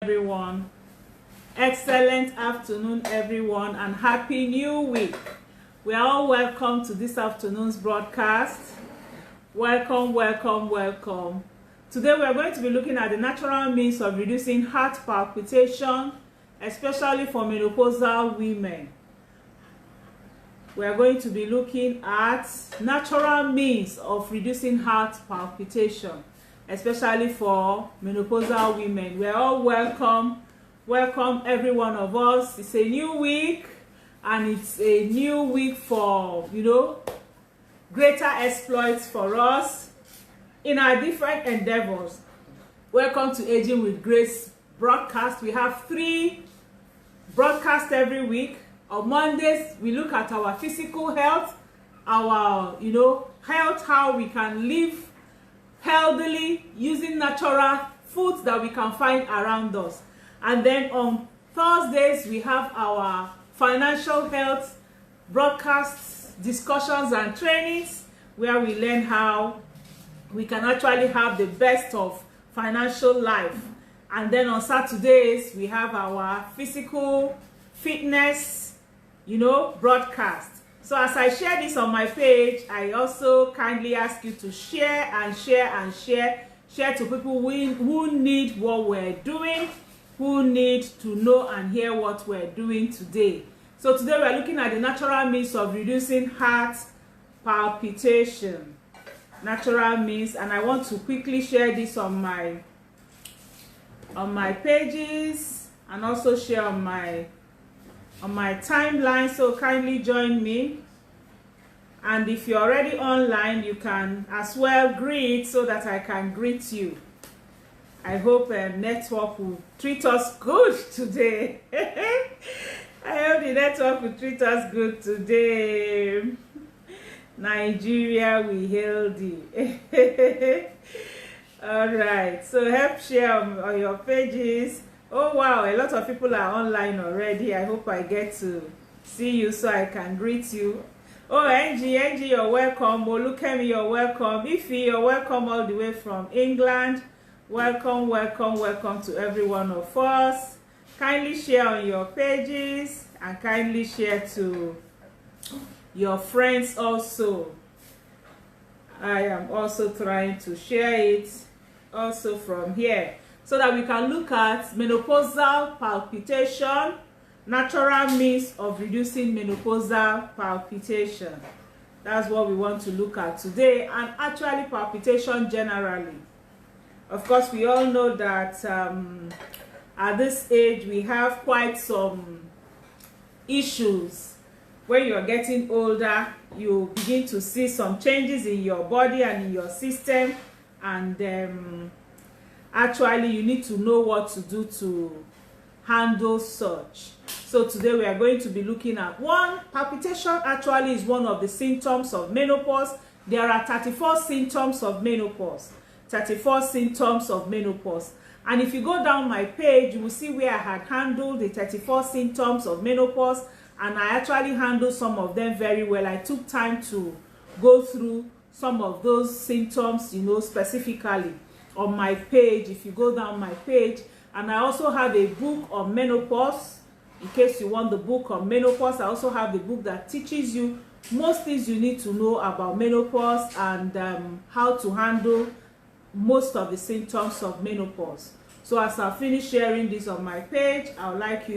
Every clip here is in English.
Everyone, excellent afternoon everyone, and happy new week. We are all welcome to this afternoon's broadcast. Welcome. Today we are going to be looking at the natural means of reducing heart palpitation, especially for menopausal women. We are going to be looking at natural means of reducing heart palpitation, especially for menopausal women. We're all welcome every one of us. It's a new week, and it's a new week for greater exploits for us in our different endeavors. Welcome to Aging with Grace broadcast. We have 3 broadcasts every week. On Mondays we look at our physical health, our health, how we can live healthily using natural foods that we can find around us. And then on Thursdays we have our financial health broadcasts, discussions and trainings, where we learn how we can actually have the best of financial life. And then on Saturdays we have our physical fitness broadcast. So as I share this on my page, I also kindly ask you to share to people who need what we're doing, who need to know and hear what we're doing today. So today we're looking at the natural means of reducing heart palpitation. Natural means, and I want to quickly share this on my pages and also share on my timeline, so kindly join me. And if you're already online, you can as well greet so that I can greet you. I hope network will treat us good today. I hope the network will treat us good today. Nigeria, we hail thee. All right, so help share on your pages. Oh wow, a lot of people are online already. I hope I get to see you so I can greet you. Oh, Angie, you're welcome. Olukemi, you're welcome. Ify, you're welcome all the way from England. Welcome to every one of us. Kindly share on your pages and kindly share to your friends also. I am also trying to share it also from here, so that we can look at menopausal palpitation, natural means of reducing menopausal palpitation. That's what we want to look at today, and actually palpitation generally. Of course, we all know that at this age we have quite some issues. When you're getting older, you begin to see some changes in your body and in your system, and actually you need to know what to do to handle such. So today we are going to be looking at palpitation. Actually is one of the symptoms of menopause. There are 34 symptoms of menopause. 34 symptoms of menopause. And if you go down my page, you will see where I had handled the 34 symptoms of menopause, and I actually handled some of them very well. I took time to go through some of those symptoms, specifically on my page. If you go down my page, and I also have a book on menopause. In case you want the book on menopause, I also have the book that teaches you most things you need to know about menopause and how to handle most of the symptoms of menopause. So as I finish sharing this on my page, I would like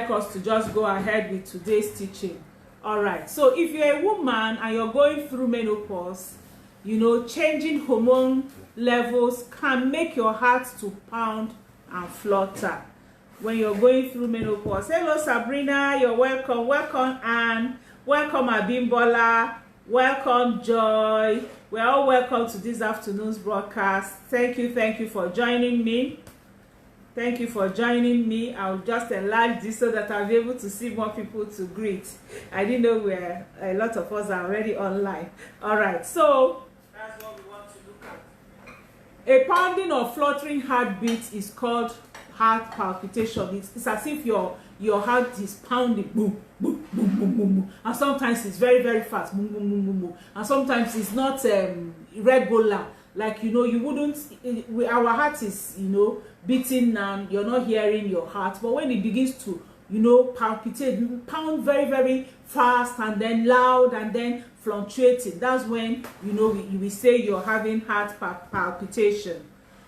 us to just go ahead with today's teaching. All right, so if you're a woman and you're going through menopause, changing hormone levels can make your heart to pound and flutter when you're going through menopause. Hello Sabrina, you're welcome. Welcome Anne, welcome Abimbola, welcome Joy. We're all welcome to this afternoon's broadcast. Thank you for joining me. Thank you for joining me. I'll just enlarge this so that I'll be able to see more people to greet. I didn't know where a lot of us are already online. All right, so that's what we want to look at. A pounding or fluttering heartbeat is called heart palpitation. It's as if your heart is pounding, boom, boom, boom, boom, boom, boom. And sometimes it's very, very fast, boom, boom, boom, boom, boom. And sometimes it's not regular. like, you know, you wouldn't, our heart is, you know, beating now, you're not hearing your heart, but when it begins to, you know, palpitate, pound very, very fast, and then loud, and then fluctuating, that's when, you know, we say you're having heart palpitation.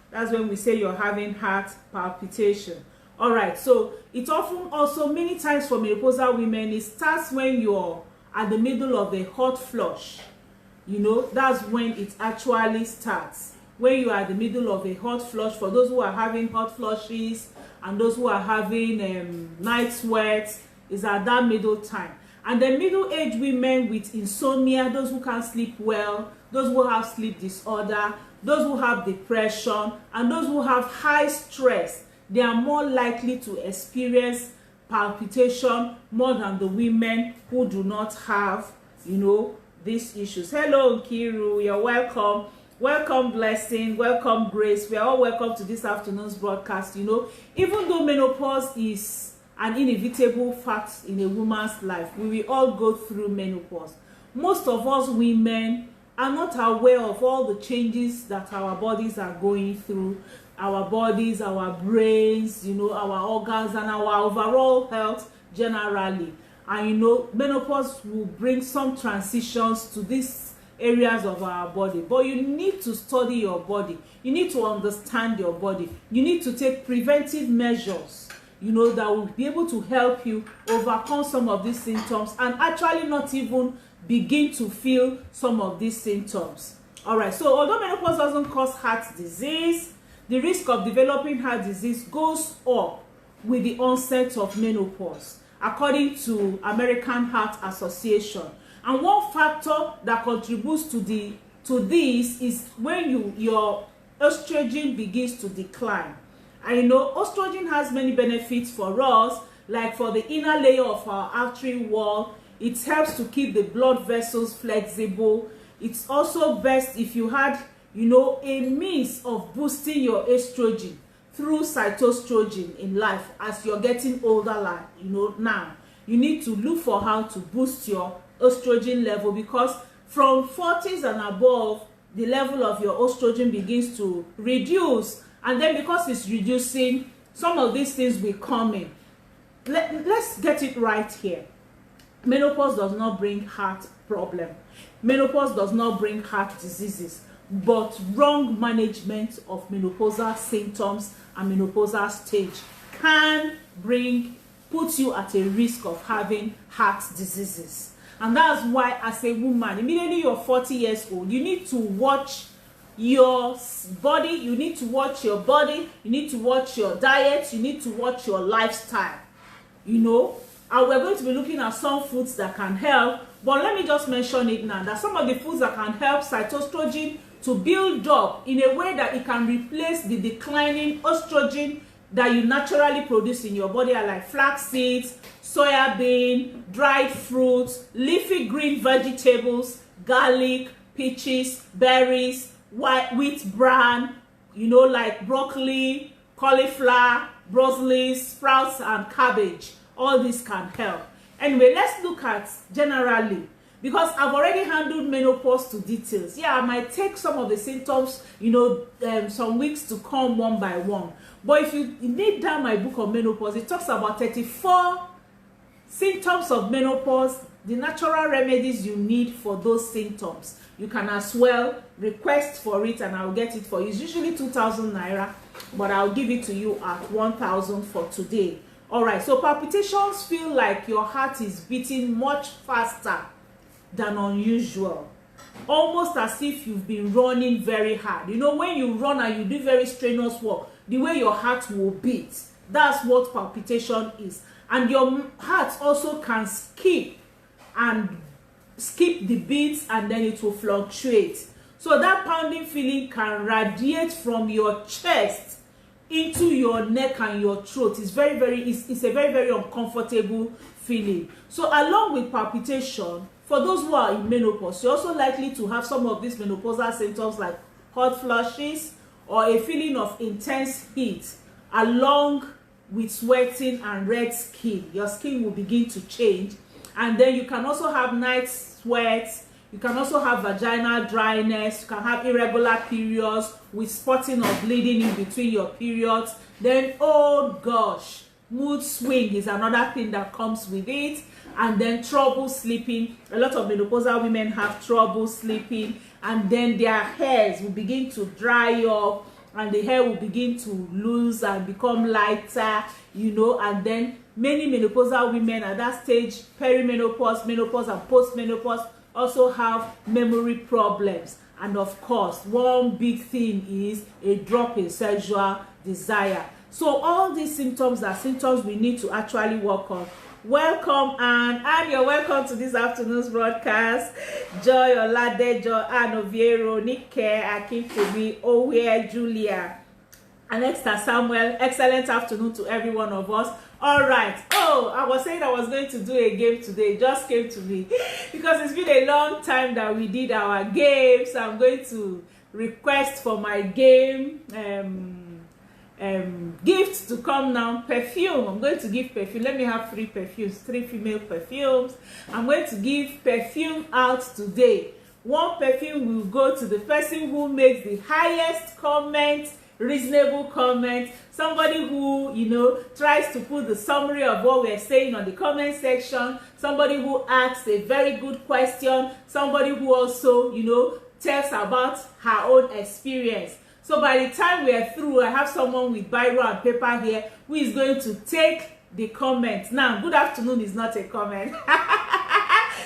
That's when we say you're having heart palpitation. All right, so it often also, many times for menopausal women, it starts when you're at the middle of a hot flush. You know, that's when it actually starts, when you are at the middle of a hot flush. For those who are having hot flushes and those who are having night sweats, is at that middle time. And then middle-aged women with insomnia, those who can't sleep well, those who have sleep disorder, those who have depression, and those who have high stress, they are more likely to experience palpitation more than the women who do not have, you know, these issues. Hello Nkiru, you're welcome. Welcome Blessing, welcome Grace. We are all welcome to this afternoon's broadcast. You know, even though menopause is an inevitable fact in a woman's life, we will all go through menopause. Most of us women are not aware of all the changes that our bodies are going through, our bodies, our brains, you know, our organs, and our overall health generally. And you know, menopause will bring some transitions to these areas of our body, but you need to study your body, you need to understand your body, you need to take preventive measures, you know, that will be able to help you overcome some of these symptoms and actually not even begin to feel some of these symptoms. All right, so although menopause doesn't cause heart disease, the risk of developing heart disease goes up with the onset of menopause, according to American Heart Association. And one factor that contributes to this is when your estrogen begins to decline. And you know, estrogen has many benefits for us, like for the inner layer of our artery wall. It helps to keep the blood vessels flexible. It's also best if you had, you know, a means of boosting your estrogen through cytostrogen in life as you're getting older, like, you know, now. You need to look for how to boost your estrogen level, because from 40s and above, the level of your estrogen begins to reduce. And then because it's reducing, some of these things will come in. Let's get it right here. Menopause does not bring heart problem. Menopause does not bring heart diseases, but wrong management of menopausal symptoms and menopausal stage can put you at a risk of having heart diseases. And that's why, as a woman, immediately you're 40 years old, you need to watch your body, you need to watch your body, you need to watch your diet, you need to watch your lifestyle, you know. And we're going to be looking at some foods that can help, but let me just mention it now, that some of the foods that can help cytostrogen to build up in a way that it can replace the declining estrogen that you naturally produce in your body are like flax seeds, soya bean, dried fruits, leafy green vegetables, garlic, peaches, berries, wheat bran, you know, like broccoli, cauliflower, Brussels sprouts, and cabbage. All this can help. Anyway, let's look at generally, because I've already handled menopause to details. Yeah, I might take some of the symptoms, you know, some weeks to come one by one. But if you need down my book on menopause, it talks about 34 symptoms of menopause, the natural remedies you need for those symptoms. You can as well request for it and I'll get it for you. It's usually 2,000 naira, but I'll give it to you at 1,000 for today. All right, so palpitations feel like your heart is beating much faster than unusual, almost as if you've been running very hard. You know, when you run and you do very strenuous work, the way your heart will beat, that's what palpitation is. And your heart also can skip the beats, and then it will fluctuate. So that pounding feeling can radiate from your chest into your neck and your throat. It's it's a very uncomfortable feeling. So along with palpitation, for those who are in menopause, you're also likely to have some of these menopausal symptoms like hot flushes or a feeling of intense heat, along with sweating and red skin. Your skin will begin to change, and then you can also have night sweats, You can also have vaginal dryness. You can have irregular periods with spotting or bleeding in between your periods. Then, oh gosh, mood swing is another thing that comes with it. And then trouble sleeping. A lot of menopausal women have trouble sleeping, and then their hairs will begin to dry up, and the hair will begin to lose and become lighter, you know. And then many menopausal women at that stage, perimenopause, menopause, and post-menopause, also have memory problems. And of course, one big thing is a drop in sexual desire. So all these symptoms are symptoms we need to actually work on. Welcome, and you're welcome to this afternoon's broadcast. Joy Oladejo, Anoviero, Nike, Akinfumi, Owe, Julia, and Esther Samuel. Excellent afternoon to every one of us. All right. Oh, I was saying I was going to do a game today. It just came to me because it's been a long time that we did our game. So I'm going to request for my game gift to come now. Perfume. I'm going to give perfume. Let me have 3 perfumes, 3 female perfumes. I'm going to give perfume out today. 1 perfume will go to the person who makes the highest comment, reasonable comment, somebody who, you know, tries to put the summary of what we're saying on the comment section, somebody who asks a very good question, somebody who also, you know, tells about her own experience. So by the time we are through, I have someone with biro and paper here who is going to take the comment. Now, good afternoon is not a comment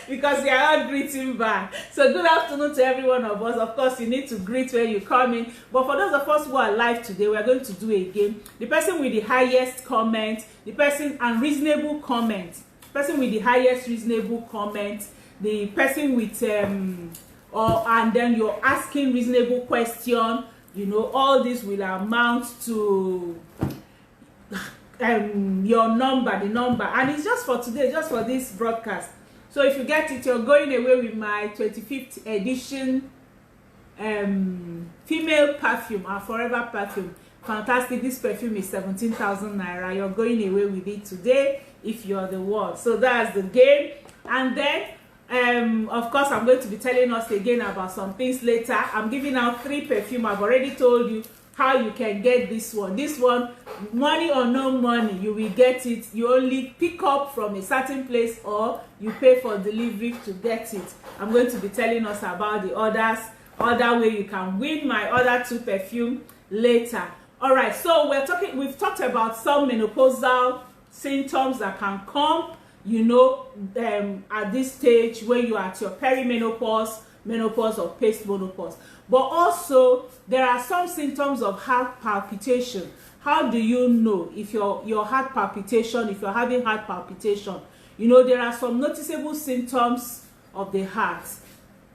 because they are all greeting back. So good afternoon to every one of us. Of course, you need to greet when you come in. But for those of us who are live today, we are going to do a game. The person with the highest comment, the person and reasonable comment, person with the highest reasonable comment, the person with and then you're asking reasonable question. You know, all this will amount to your number, the number. And it's just for today, just for this broadcast. So if you get it, you're going away with my 25th edition female perfume, our forever perfume. Fantastic. This perfume is 17,000 naira. You're going away with it today if you're the one. So that's the game. And then of course, I'm going to be telling us again about some things later. I'm giving out 3 perfume. I've already told you how you can get this one. This one, money or no money, you will get it. You only pick up from a certain place or you pay for delivery to get it. I'm going to be telling us about the other way you can win my other 2 perfume later. All right, so we've talked about some menopausal symptoms that can come, you know, at this stage when you are at your perimenopause, menopause, or post-menopause. But also, there are some symptoms of heart palpitation. How do you know if your heart palpitation, if you're having heart palpitation? You know, there are some noticeable symptoms of the heart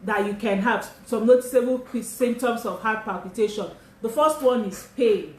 that you can have, some noticeable symptoms of heart palpitation. The first one is pain,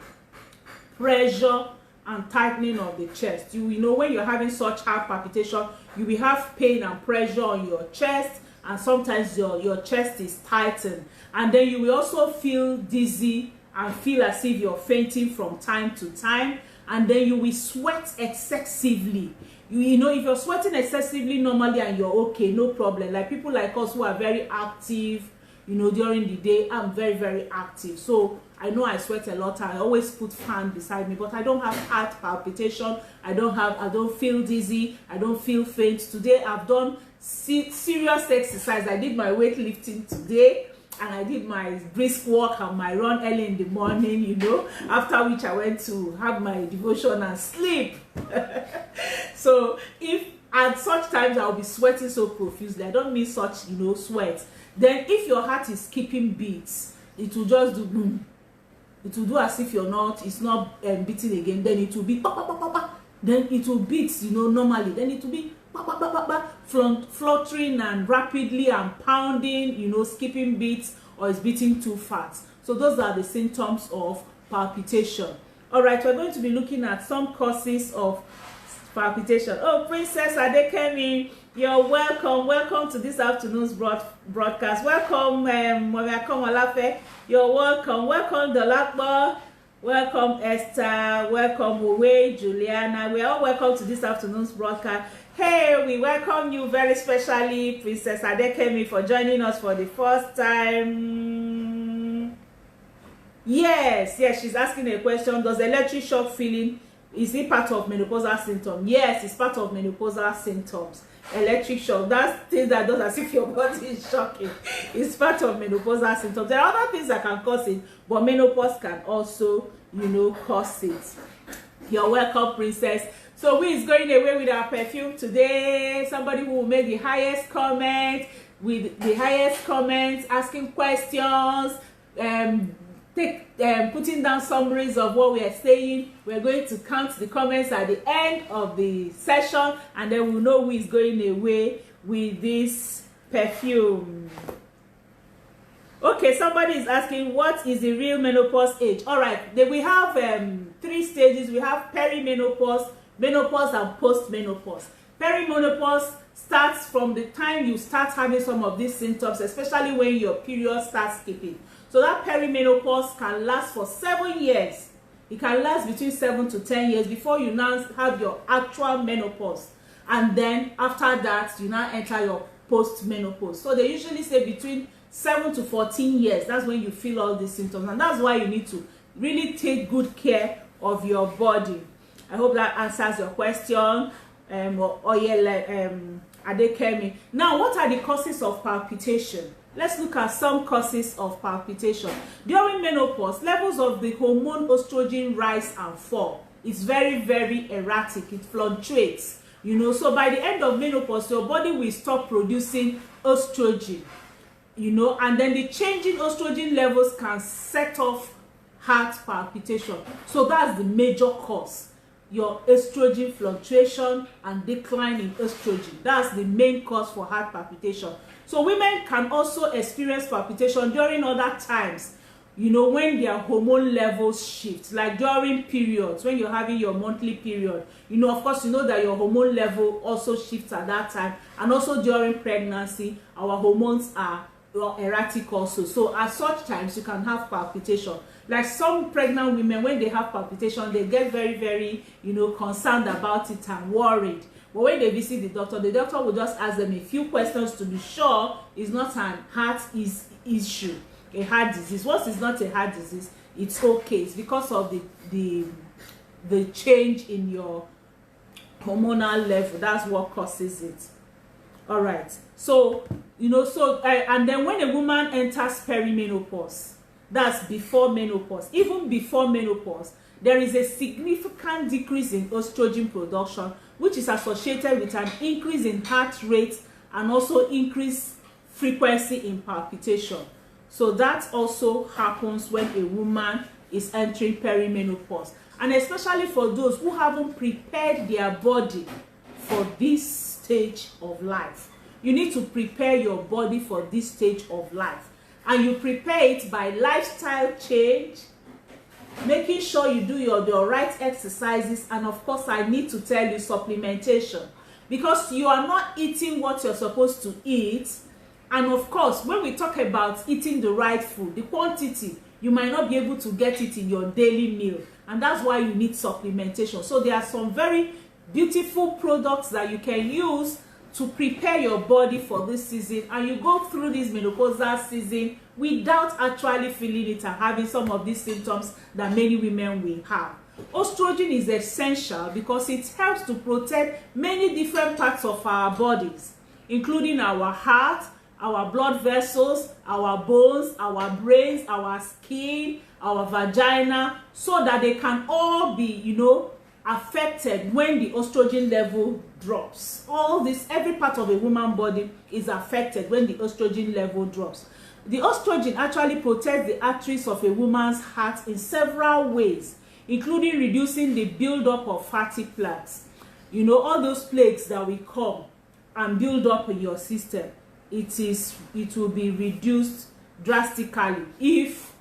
pressure, and tightening of the chest. You know, when you're having such heart palpitation, you will have pain and pressure on your chest, and sometimes your chest is tightened. And then you will also feel dizzy and feel as if you're fainting from time to time. And then you will sweat excessively. You know, if you're sweating excessively normally and you're okay, no problem. Like people like us who are very active, you know, during the day, I'm very, very active. So I know I sweat a lot. I always put fan beside me, but I don't have heart palpitation. I don't feel dizzy. I don't feel faint. Today I've done serious exercise. I did my weightlifting today, and I did my brisk walk and my run early in the morning, you know, after which I went to have my devotion and sleep. So if at such times I'll be sweating so profusely, I don't mean such, you know, sweat. Then if your heart is skipping beats, it will just do boom. It will do as if it's not beating again. Then it will be then it will beat, you know, normally. Then it will be fluttering and rapidly and pounding, you know, skipping beats, or it's beating too fast. So those are the symptoms of palpitation. All right, we're going to be looking at some causes of palpitation. Oh, Princess Adekemi, you're welcome. Welcome to this afternoon's broadcast. Welcome, Olafe. You're welcome. Welcome, Dolakbo. Welcome Esther, welcome Uwe, Juliana. We are all welcome to this afternoon's broadcast. Hey, we welcome you very specially, Princess Adekemi, for joining us for the first time. Yes, she's asking a question. Does electric shock feeling, is it part of menopausal symptom? Yes, it's part of menopausal symptoms. Electric shock, that's things that does as if your body is shocking. It's part of menopausal symptoms. There are other things that can cause it, but menopause can also, cause it. You're welcome, Princess. So who is going away with our perfume today? Somebody who will make the highest comment, with the highest comments, asking questions, putting down summaries of what we are saying. We're going to count the comments at the end of the session, and then we'll know who is going away with this perfume. Okay, somebody is asking, what is the real menopause age? All right, then we have 3 stages. We have perimenopause, menopause, and post-menopause. Perimenopause starts from the time you start having some of these symptoms, especially when your period starts skipping. So that perimenopause can last for 7 years. It can last between 7 to 10 years before you now have your actual menopause. And then after that, you now enter your post-menopause. So they usually say between 7 to 14 years. That's when you feel all these symptoms. And that's why you need to really take good care of your body. I hope that answers your question. Adekemi. Now, what are the causes of palpitation? Let's look at some causes of palpitation. During menopause, levels of the hormone estrogen rise and fall. It's very, very erratic. It fluctuates. So by the end of menopause, your body will stop producing estrogen. And then the changing estrogen levels can set off heart palpitation. So that's the major cause. Your estrogen fluctuation and decline in estrogen. That's the main cause for heart palpitation. So women can also experience palpitation during other times, when their hormone levels shift, like during periods, when you're having your monthly period. Of course, that your hormone level also shifts at that time. And also during pregnancy, our hormones are erratic also. So at such times, you can have palpitation. Like some pregnant women, when they have palpitation, they get very, very, concerned about it and worried. But when they visit the doctor will just ask them a few questions to be sure it's not an heart issue, a heart disease. Once it's not a heart disease, it's okay. It's because of the change in your hormonal level. That's what causes it. All right. So, and then when a woman enters perimenopause, that's before menopause. Even before menopause, there is a significant decrease in estrogen production, which is associated with an increase in heart rate and also increased frequency in palpitation. So that also happens when a woman is entering perimenopause. And especially for those who haven't prepared their body for this stage of life. You need to prepare your body for this stage of life. And you prepare it by lifestyle change, making sure you do the right exercises, and of course I need to tell you supplementation, because you are not eating what you're supposed to eat. And of course, when we talk about eating the right food, the quantity, you might not be able to get it in your daily meal, and that's why you need supplementation. So there are some very beautiful products that you can use to prepare your body for this season, and you go through this menopausal season without actually feeling it and having some of these symptoms that many women will have. Estrogen is essential because it helps to protect many different parts of our bodies, including our heart, our blood vessels, our bones, our brains, our skin, our vagina, so that they can all be, affected when the estrogen level drops. All this, every part of a woman's body is affected when the estrogen level drops. The estrogen actually protects the arteries of a woman's heart in several ways, including reducing the buildup of fatty plaques. All those plaques that will come and build up in your system, it will be reduced drastically if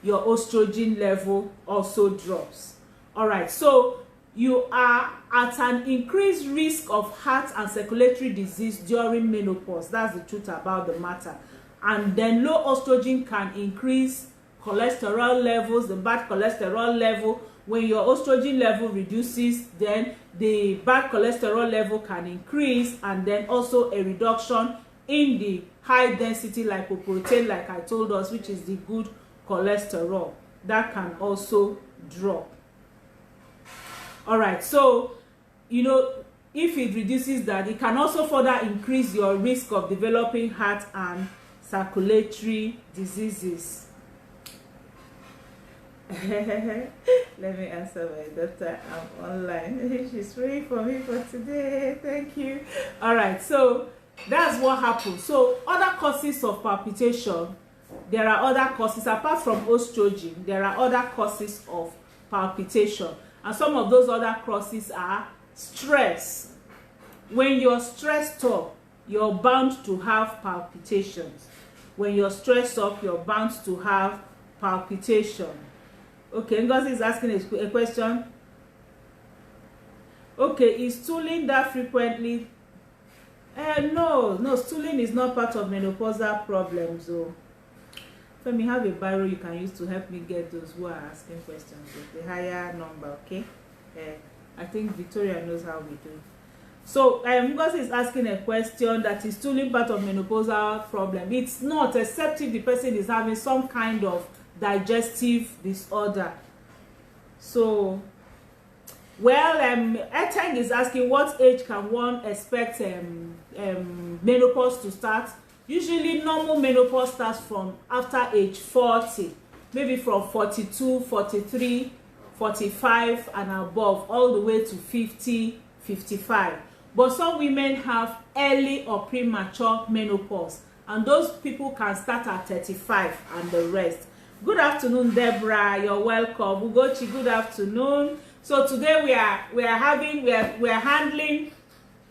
your estrogen level also drops. All right, so you are at an increased risk of heart and circulatory disease during menopause. That's the truth about the matter. And then low estrogen can increase cholesterol levels, the bad cholesterol level. When your estrogen level reduces, then the bad cholesterol level can increase, and then also a reduction in the high density lipoprotein, like I told us, which is the good cholesterol, that can also drop. All right, so you know, if it reduces that, it can also further increase your risk of developing heart and circulatory diseases. Let me answer my daughter. I'm online. She's praying for me for today. Thank you. All right, so that's what happens. So other causes of palpitation, there are other causes apart from estrogen. There are other causes of palpitation, and some of those other causes are stress. When you're stressed up, you're bound to have palpitations. When you're stressed up, you're bound to have palpitation. Okay, Ngozi is asking a question. Okay, is stooling that frequently? No, stooling is not part of menopausal problems. So let me have a biro you can use to help me get those who are asking questions with the higher number. Okay, I think Victoria knows how we do. So Ngozi is asking a question that is stooling part of menopausal problem. It's not, except if the person is having some kind of digestive disorder. So well, Eteng is asking what age can one expect menopause to start. Usually normal menopause starts from after age 40, maybe from 42, 43, 45 and above, all the way to 50, 55. But some women have early or premature menopause, and those people can start at 35 and the rest. Good afternoon, Deborah. You're welcome. Ugochi, good afternoon. So today we are handling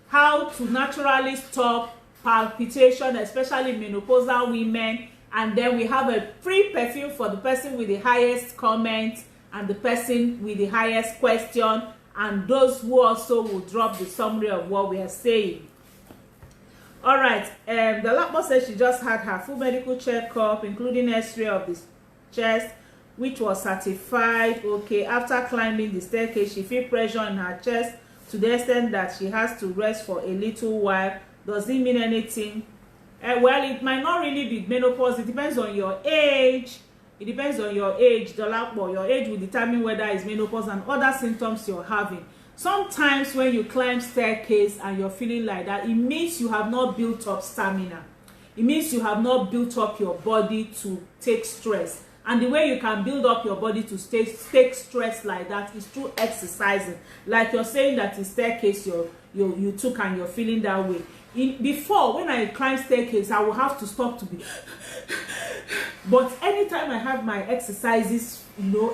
how to naturally stop palpitation, especially menopausal women, and then we have a free perfume for the person with the highest comment and the person with the highest question, and those who also will drop the summary of what we are saying. All right, the Lakmo says she just had her full medical checkup, including X-ray of the chest, which was certified. Okay, after climbing the staircase, she feel pressure in her chest to the extent that she has to rest for a little while. Does it mean anything? Well, it might not really be menopause. It depends on your age. It depends on your age. Your age will determine whether it's menopause and other symptoms you're having. Sometimes when you climb staircase and you're feeling like that, it means you have not built up stamina. It means you have not built up your body to take stress. And the way you can build up your body to take stress like that is through exercising. Like you're saying that the staircase you took and you're feeling that way. Before, when I climb staircase, I will have to stop to be. But anytime I have my exercises,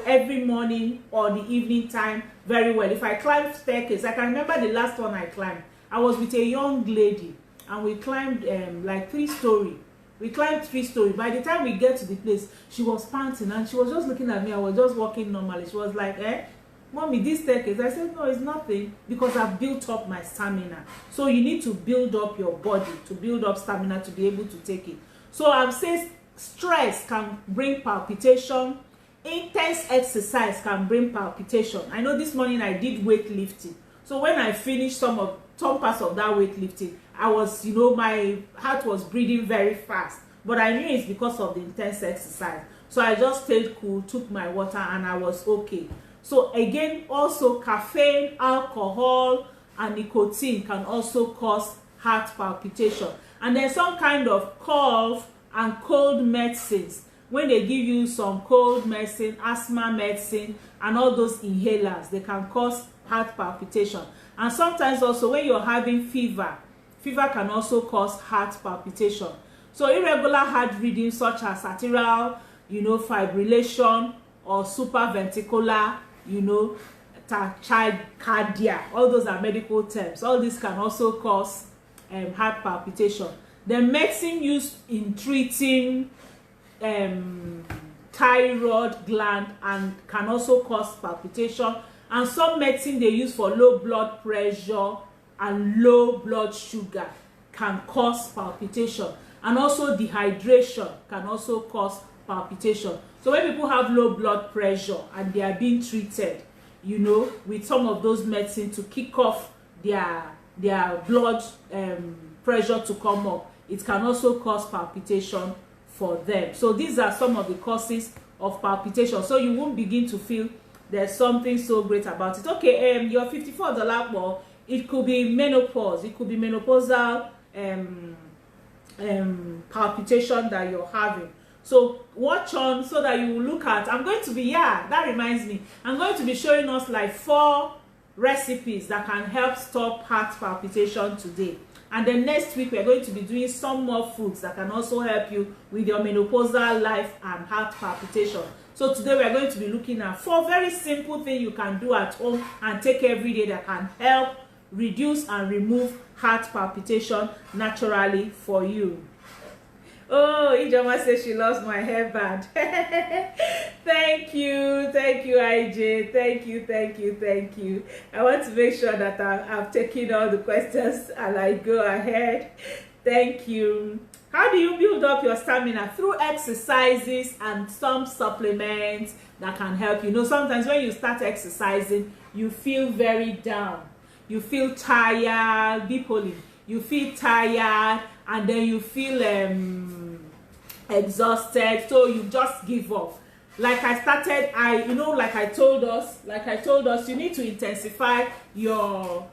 every morning or the evening time, very well. If I climb staircase, I can remember the last one I climbed. I was with a young lady, and we climbed like 3-story. We climbed 3-story. By the time we get to the place, she was panting and she was just looking at me. I was just walking normally. She was like, Mommy, this staircase. I said, no, it's nothing, because I've built up my stamina. So you need to build up your body, to build up stamina to be able to take it. So I'm saying stress can bring palpitation. Intense exercise can bring palpitation. I know this morning I did weightlifting. So when I finished some parts of that weightlifting, I was, my heart was breathing very fast. But I knew it's because of the intense exercise. So I just stayed cool, took my water, and I was okay. So again, also caffeine, alcohol, and nicotine can also cause heart palpitation. And then some kind of cough and cold medicines. When they give you some cold medicine, asthma medicine, and all those inhalers, they can cause heart palpitation. And sometimes also when you're having fever can also cause heart palpitation. So irregular heart rhythms such as arterial, fibrillation, or supraventricular, tachycardia, all those are medical terms. All this can also cause heart palpitation. The medicine used in treating thyroid gland and can also cause palpitation, and some medicine they use for low blood pressure and low blood sugar can cause palpitation, and also dehydration can also cause palpitation. So when people have low blood pressure and they are being treated, you know, with some of those medicines to kick off their blood pressure to come up, it can also cause palpitation for them. So these are some of the causes of palpitation. So you won't begin to feel there's something so great about it. Okay, your $54 ball, it could be menopause, it could be menopausal palpitation that you're having. So watch on so that you will look at, I'm going to be, that reminds me, I'm going to be showing us like 4 recipes that can help stop heart palpitation today. And then next week we're going to be doing some more foods that can also help you with your menopausal life and heart palpitation. So today we're going to be looking at 4 very simple things you can do at home and take every day that can help reduce and remove heart palpitation naturally for you. Oh, Ijoma says she loves my hairband. Thank you, IJ. Thank you. I want to make sure that I've taken all the questions and I go ahead. Thank you. How do you build up your stamina? Through exercises and some supplements that can help you. You know, sometimes when you start exercising, you feel very down. You feel tired, you feel tired, and then you feel exhausted, so you just give up. Like I started, like I told us, you need to intensify your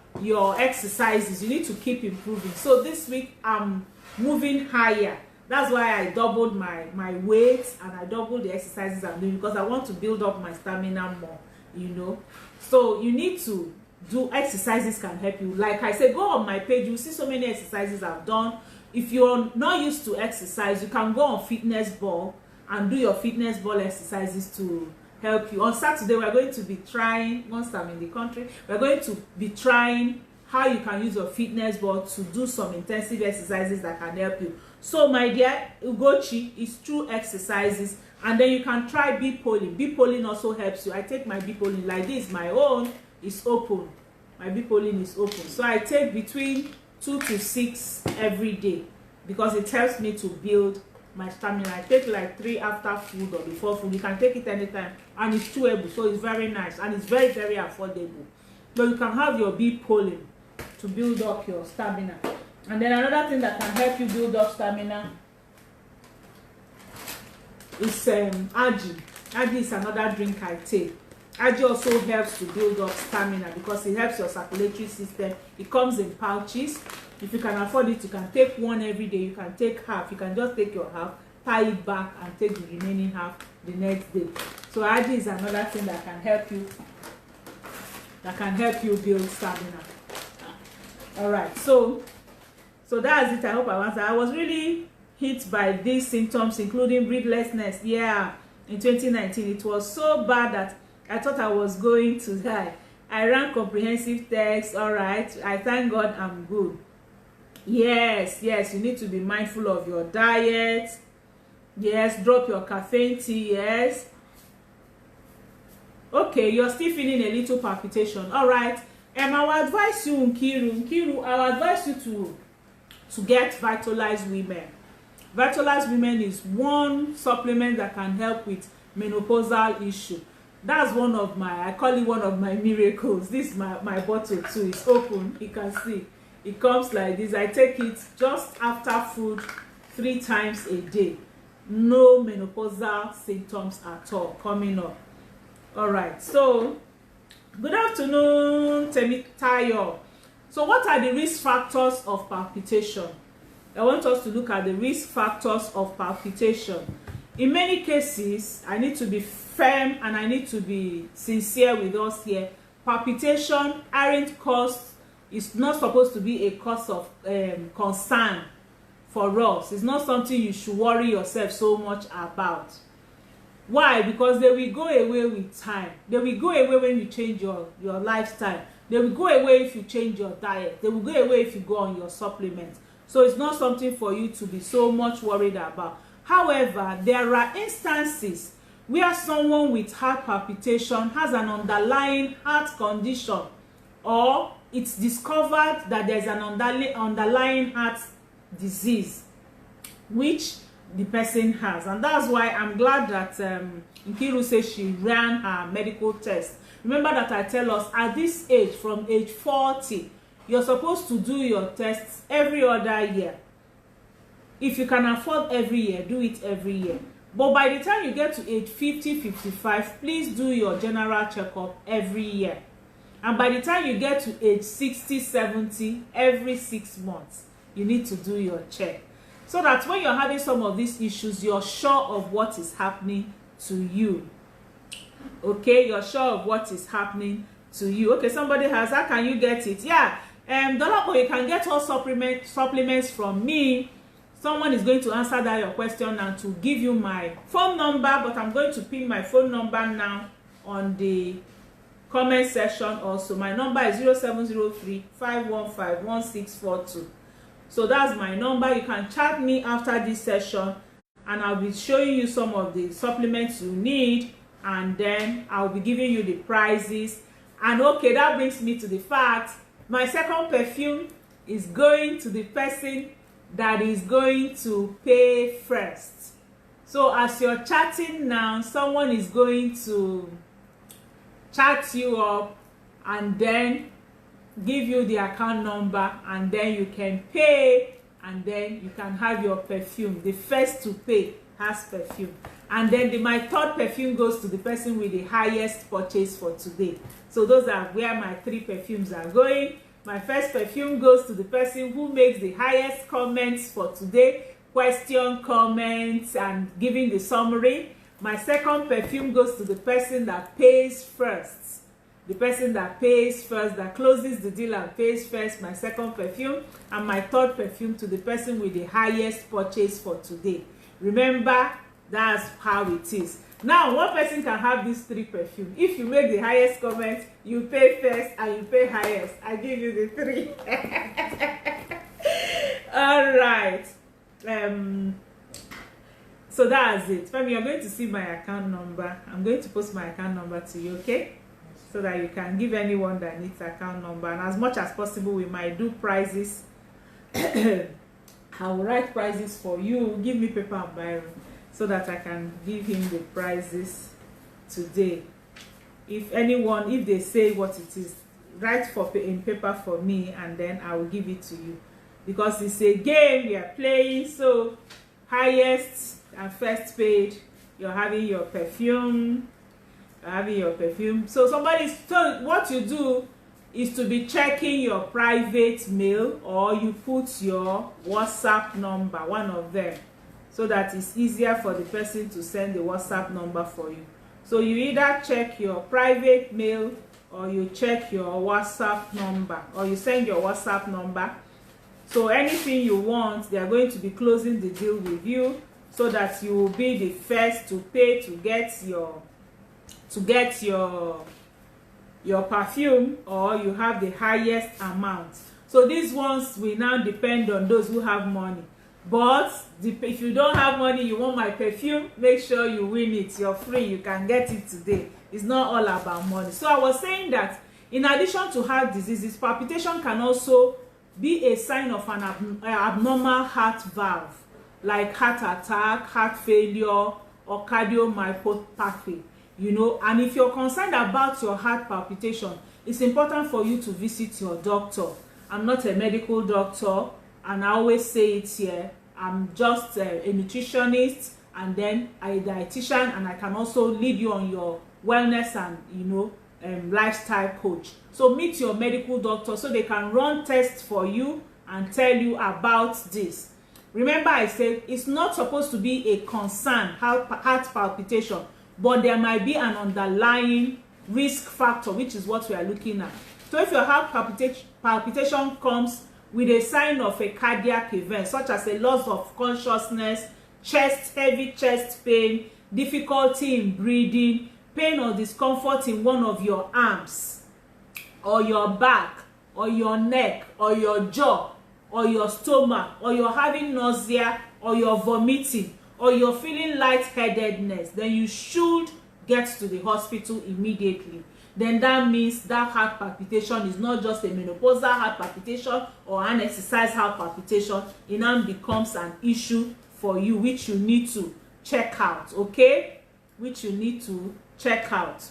exercises. You need to keep improving. So this week I'm moving higher. That's why I doubled my weights and I doubled the exercises I'm doing, because I want to build up my stamina more, you know. So you need to do exercises, can help you. Like I said, go on my page, you see so many exercises I've done. If you're not used to exercise, you can go on Fitness Ball and do your Fitness Ball exercises to help you. On Saturday we're going to be trying, once I'm in the country, we're going to be trying how you can use your Fitness Ball to do some intensive exercises that can help you. So my dear, Ugochi is through exercises, and then you can try bee polling. Bee polling also helps you. I take my bee polling like this. My own is open. My bee polling is open. So I take between 2 to 6 every day because it helps me to build my stamina. I take like 3 after food or before food. You can take it anytime, and it's chewable, so it's very nice and it's very, very affordable. So you can have your bee polling to build up your stamina. And then another thing that can help you build up stamina is Aji. Aji is another drink I take. Aji also helps to build up stamina because it helps your circulatory system. It comes in pouches. If you can afford it, you can take 1 every day. You can take half. You can just take your half, tie it back, and take the remaining half the next day. So Aji is another thing that can help you. Build stamina. All right. So that's it. I hope I answered. I was really hit by these symptoms, including breathlessness. Yeah, in 2019, it was so bad that I thought I was going to die. I ran comprehensive tests. All right. I thank God I'm good. Yes, you need to be mindful of your diet. Yes, drop your caffeine tea. Yes. Okay, you're still feeling a little palpitation. All right. I will advise you, Nkiru, I will advise you to get Vitalized Women. Vitalized Women is one supplement that can help with menopausal issue. That's one of my, I call it one of my miracles. This is my bottle too. It's open. You can see. It comes like this. I take it just after food 3 times a day. No menopausal symptoms at all coming up. All right. So, good afternoon, Temitayo. So what are the risk factors of palpitation? I want us to look at the risk factors of palpitation. In many cases, I need to be firm and I need to be sincere with us here. Palpitation aren't cause, it's not supposed to be a cause of concern for us. It's not something you should worry yourself so much about. Why? Because they will go away with time. They will go away when you change your lifestyle. They will go away if you change your diet. They will go away if you go on your supplements. So it's not something for you to be so much worried about. However, there are instances where someone with heart palpitation has an underlying heart condition, or it's discovered that there's an underlying heart disease, which the person has. And that's why I'm glad that Nkiru says she ran her medical test. Remember that I tell us at this age, from age 40, you're supposed to do your tests every other year. If you can afford every year, do it every year. But by the time you get to age 50, 55, please do your general checkup every year. And by the time you get to age 60, 70, every 6 months, you need to do your check. So that when you're having some of these issues, you're sure of what is happening to you. Okay, you're sure of what is happening to you. Okay, somebody has, how can you get it? Yeah, Dollar Boy, you can get all supplements from me. Someone is going to answer that your question and to give you my phone number, but I'm going to pin my phone number now on the comment section also. My number is 0703-515-1642. So that's my number. You can chat me after this session and I'll be showing you some of the supplements you need, and then I'll be giving you the prices. And okay, that brings me to the fact my second perfume is going to the person that is going to pay first. So as you're chatting now, someone is going to chat you up and then give you the account number, and then you can pay, and then you can have your perfume. The first to pay has perfume, and then my third perfume goes to the person with the highest purchase for today. So those are where my 3 perfumes are going. My first perfume goes to the person who makes the highest comments for today, question, comments, and giving the summary. My second perfume goes to the person that pays first. The person that pays first, that closes the deal and pays first, my second perfume. And my third perfume to the person with the highest purchase for today. Remember, that's how it is. Now, one person can have these 3 perfumes. If you make the highest comment, you pay first and you pay highest. I give you the 3. All right. So that's it. Femi, you're going to see my account number. I'm going to post my account number to you, okay? So that you can give anyone that needs account number. And as much as possible, we might do prizes. I will write prizes for you. Give me paper and biro so that I can give him the prizes today. If they say what it is, write in paper for me, and then I will give it to you. Because it's a game we are playing. So highest and first paid, you're having your perfume. So what you do is to be checking your private mail, or you put your WhatsApp number, one of them, so that it's easier for the person to send the WhatsApp number for you. So you either check your private mail, or you check your WhatsApp number, or you send your WhatsApp number. So anything you want, they are going to be closing the deal with you, so that you will be the first to pay to get your perfume, or you have the highest amount. So these ones will now depend on those who have money. But if you don't have money, you want my perfume, make sure you win it. You're free, you can get it today. It's not all about money. So I was saying that in addition to heart diseases, palpitation can also be a sign of an abnormal heart valve, like heart attack, heart failure, or cardiomyopathy. And if you're concerned about your heart palpitation, it's important for you to visit your doctor. I'm not a medical doctor, and I always say it here. I'm just a nutritionist, and then a dietitian, and I can also lead you on your wellness and lifestyle coach. So meet your medical doctor so they can run tests for you and tell you about this. Remember, I said it's not supposed to be a concern, heart palpitation, but there might be an underlying risk factor, which is what we are looking at. So if your heart palpitation comes with a sign of a cardiac event, such as a loss of consciousness, heavy chest pain, difficulty in breathing, pain or discomfort in one of your arms, or your back, or your neck, or your jaw, or your stomach, or you're having nausea, or you're vomiting, or you're feeling lightheadedness, then you should get to the hospital immediately. Then that means that heart palpitation is not just a menopausal heart palpitation or an exercise heart palpitation. It now becomes an issue for you, which you need to check out, okay? Which you need to check out.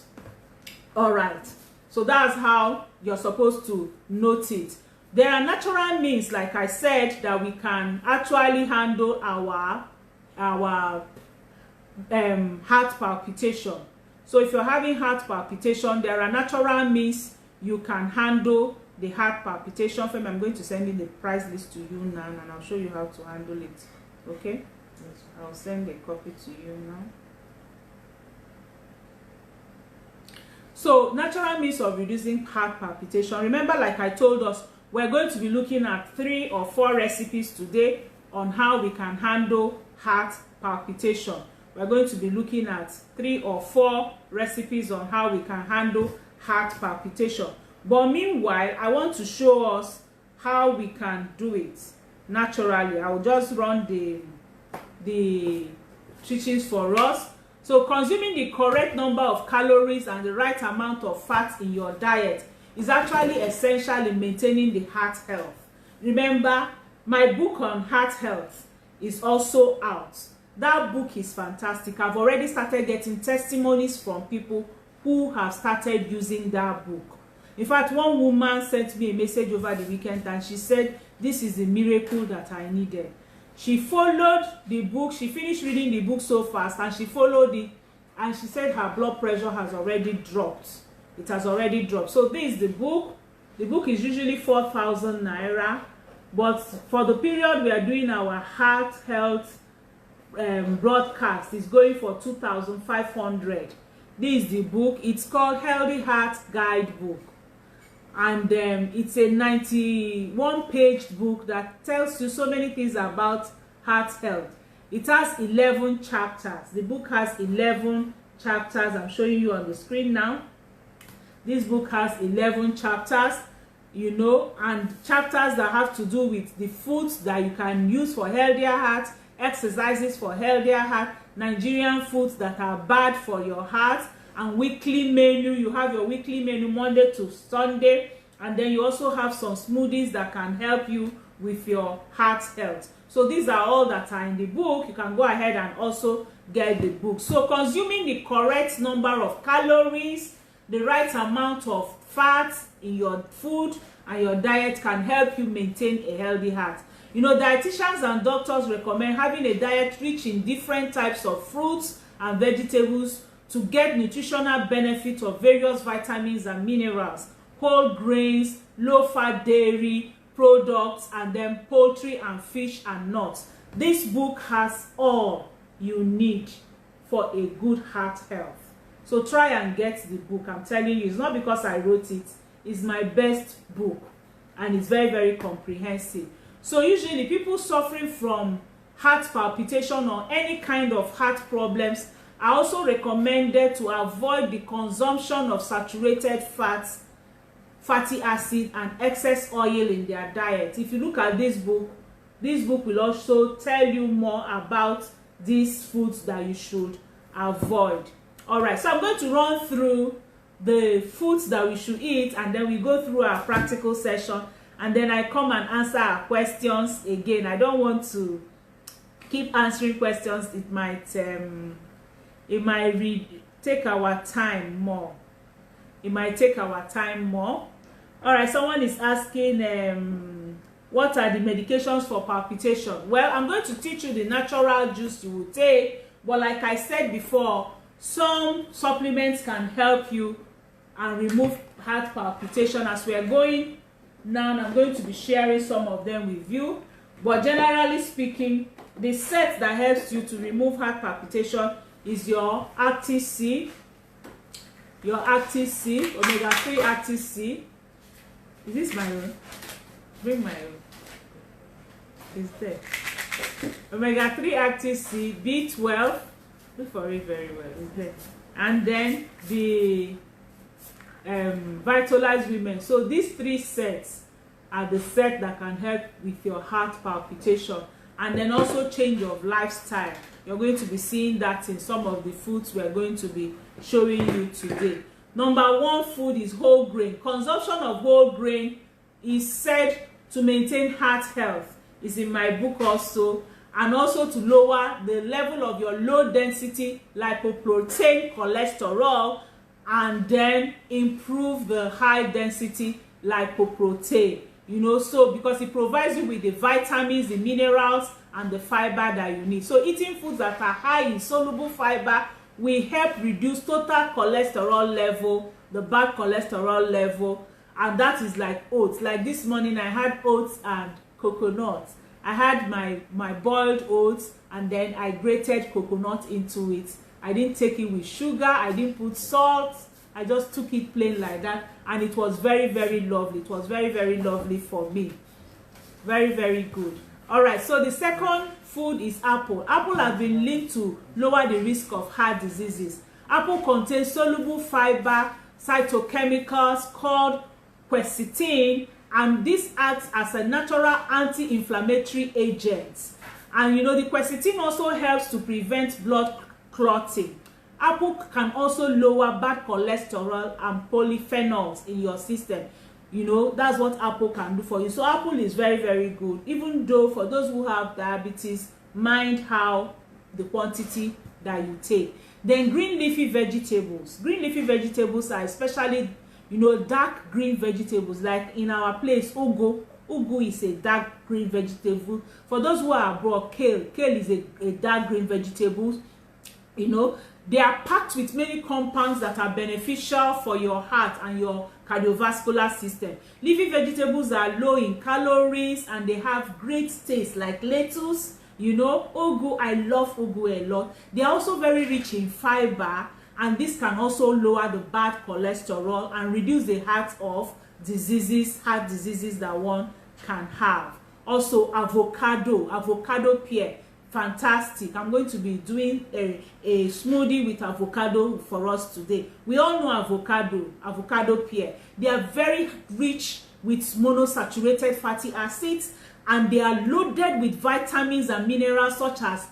All right, so that's how you're supposed to note it. There are natural means, like I said, that we can actually handle our heart palpitation. So if you're having heart palpitation, there are natural means you can handle the heart palpitation. I'm going to send in the price list to you now, and I'll show you how to handle it. Okay, I'll send a copy to you now. So natural means of reducing heart palpitation. Remember, like I told us, we're going to be looking at 3 or 4 recipes today on how we can handle heart palpitation. We're going to be looking at 3 or 4 recipes on how we can handle heart palpitation. But meanwhile, I want to show us how we can do it naturally. I'll just run the teachings for us. So consuming the correct number of calories and the right amount of fat in your diet is actually essential in maintaining the heart health. Remember, my book on heart health is also out. That book is fantastic. I've already started getting testimonies from people who have started using that book. In fact, one woman sent me a message over the weekend and she said, this is the miracle that I needed. She followed the book. She finished reading the book so fast and she followed it, and she said her blood pressure has already dropped. It has already dropped. So this is the book. The book is usually 4,000 naira, but for the period we are doing our heart health broadcast, is going for 2,500. This is the book. It's called Healthy Heart Guidebook, and it's a 91-page book that tells you so many things about heart health. It has 11 chapters. The book has 11 chapters. I'm showing you on the screen now. This book has 11 chapters, you know, and chapters that have to do with the foods that you can use for healthier heart, exercises for healthier heart, Nigerian foods that are bad for your heart, and weekly menu. You have your weekly menu Monday to Sunday, and then you also have some smoothies that can help you with your heart health. So these are all that are in the book. You can go ahead and also get the book. So consuming the correct number of calories, the right amount of fat in your food and your diet can help you maintain a healthy heart. You know, dietitians and doctors recommend having a diet rich in different types of fruits and vegetables to get nutritional benefit of various vitamins and minerals, whole grains, low-fat dairy products, and then poultry and fish and nuts. This book has all you need for a good heart health. So try and get the book. I'm telling you, it's not because I wrote it. It's my best book, and it's very, very comprehensive. So usually people suffering from heart palpitation or any kind of heart problems are also recommended to avoid the consumption of saturated fats, fatty acid, and excess oil in their diet. If you look at this book will also tell you more about these foods that you should avoid. All right, so I'm going to run through the foods that we should eat, and then we go through our practical session, and then I come and answer our questions again. I don't want to keep answering questions. It might take our time more. It might take our time more. All right, someone is asking what are the medications for palpitation? Well, I'm going to teach you the natural juice you will take, but like I said before, some supplements can help you and remove heart palpitation. As we are going now, I'm going to be sharing some of them with you, but generally speaking, the set that helps you to remove heart palpitation is your Active C, omega-3 Active C. Is this my own? Bring my own. It's there. Omega-3 Active C, B12. Look for it very well. It's there. And then the Vitalized Women. So these 3 sets are the set that can help with your heart palpitation, and then also change of lifestyle. You're going to be seeing that in some of the foods we're going to be showing you today. Number 1 food is whole grain. Consumption of whole grain is said to maintain heart health. It's in my book also, and also to lower the level of your low density lipoprotein cholesterol, and then improve the high density lipoprotein. You know, so because it provides you with the vitamins, the minerals, and the fiber that you need. So eating foods that are high in soluble fiber will help reduce total cholesterol level, the bad cholesterol level. And that is like oats. Like this morning I had oats and coconut. I had my boiled oats, and then I grated coconut into it. I didn't take it with sugar, I didn't put salt, I just took it plain like that, and it was very, very lovely. It was very, very lovely for me. Very, very good. All right, so the second food is apple. Apple has been linked to lower the risk of heart diseases. Apple contains soluble fiber phytochemicals called quercetin, and this acts as a natural anti-inflammatory agent. And you know, the quercetin also helps to prevent blood clotting. Apple can also lower bad cholesterol and polyphenols in your system. You know, that's what apple can do for you. So apple is very, very good. Even though for those who have diabetes, mind how the quantity that you take. Then green leafy vegetables. Green leafy vegetables are especially, you know, dark green vegetables. Like in our place, ugu. Ugu is a dark green vegetable. For those who are abroad, kale. Kale is a dark green vegetable. You know, they are packed with many compounds that are beneficial for your heart and your cardiovascular system. Leafy vegetables are low in calories and they have great taste, like lettuce. You know, ugu, I love ugu a lot. They are also very rich in fiber, and this can also lower the bad cholesterol and reduce the heart diseases that one can have. Also avocado pear, fantastic. I'm going to be doing a smoothie with avocado for us today. We all know avocado pear. They are very rich with monosaturated fatty acids, and they are loaded with vitamins and minerals such as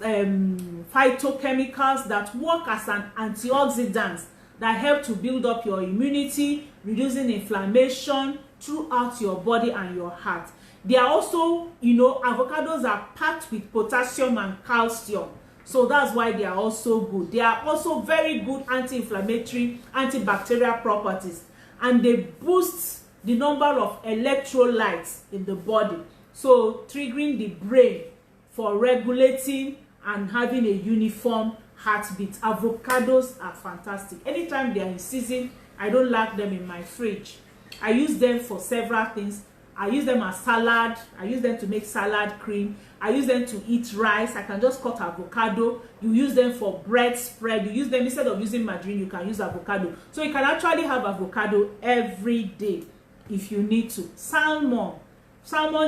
phytochemicals that work as an antioxidant that help to build up your immunity, reducing inflammation throughout your body and your heart. They are also, you know, avocados are packed with potassium and calcium, so that's why they are also good. They are also very good anti-inflammatory, antibacterial properties, and they boost the number of electrolytes in the body, so triggering the brain for regulating and having a uniform heartbeat. Avocados are fantastic. Anytime they are in season, I don't lack them in my fridge. I use them for several things. I use them as salad. I use them to make salad cream. I use them to eat rice. I can just cut avocado. You use them for bread spread. You use them instead of using margarine, you can use avocado. So you can actually have avocado every day if you need to. Salmon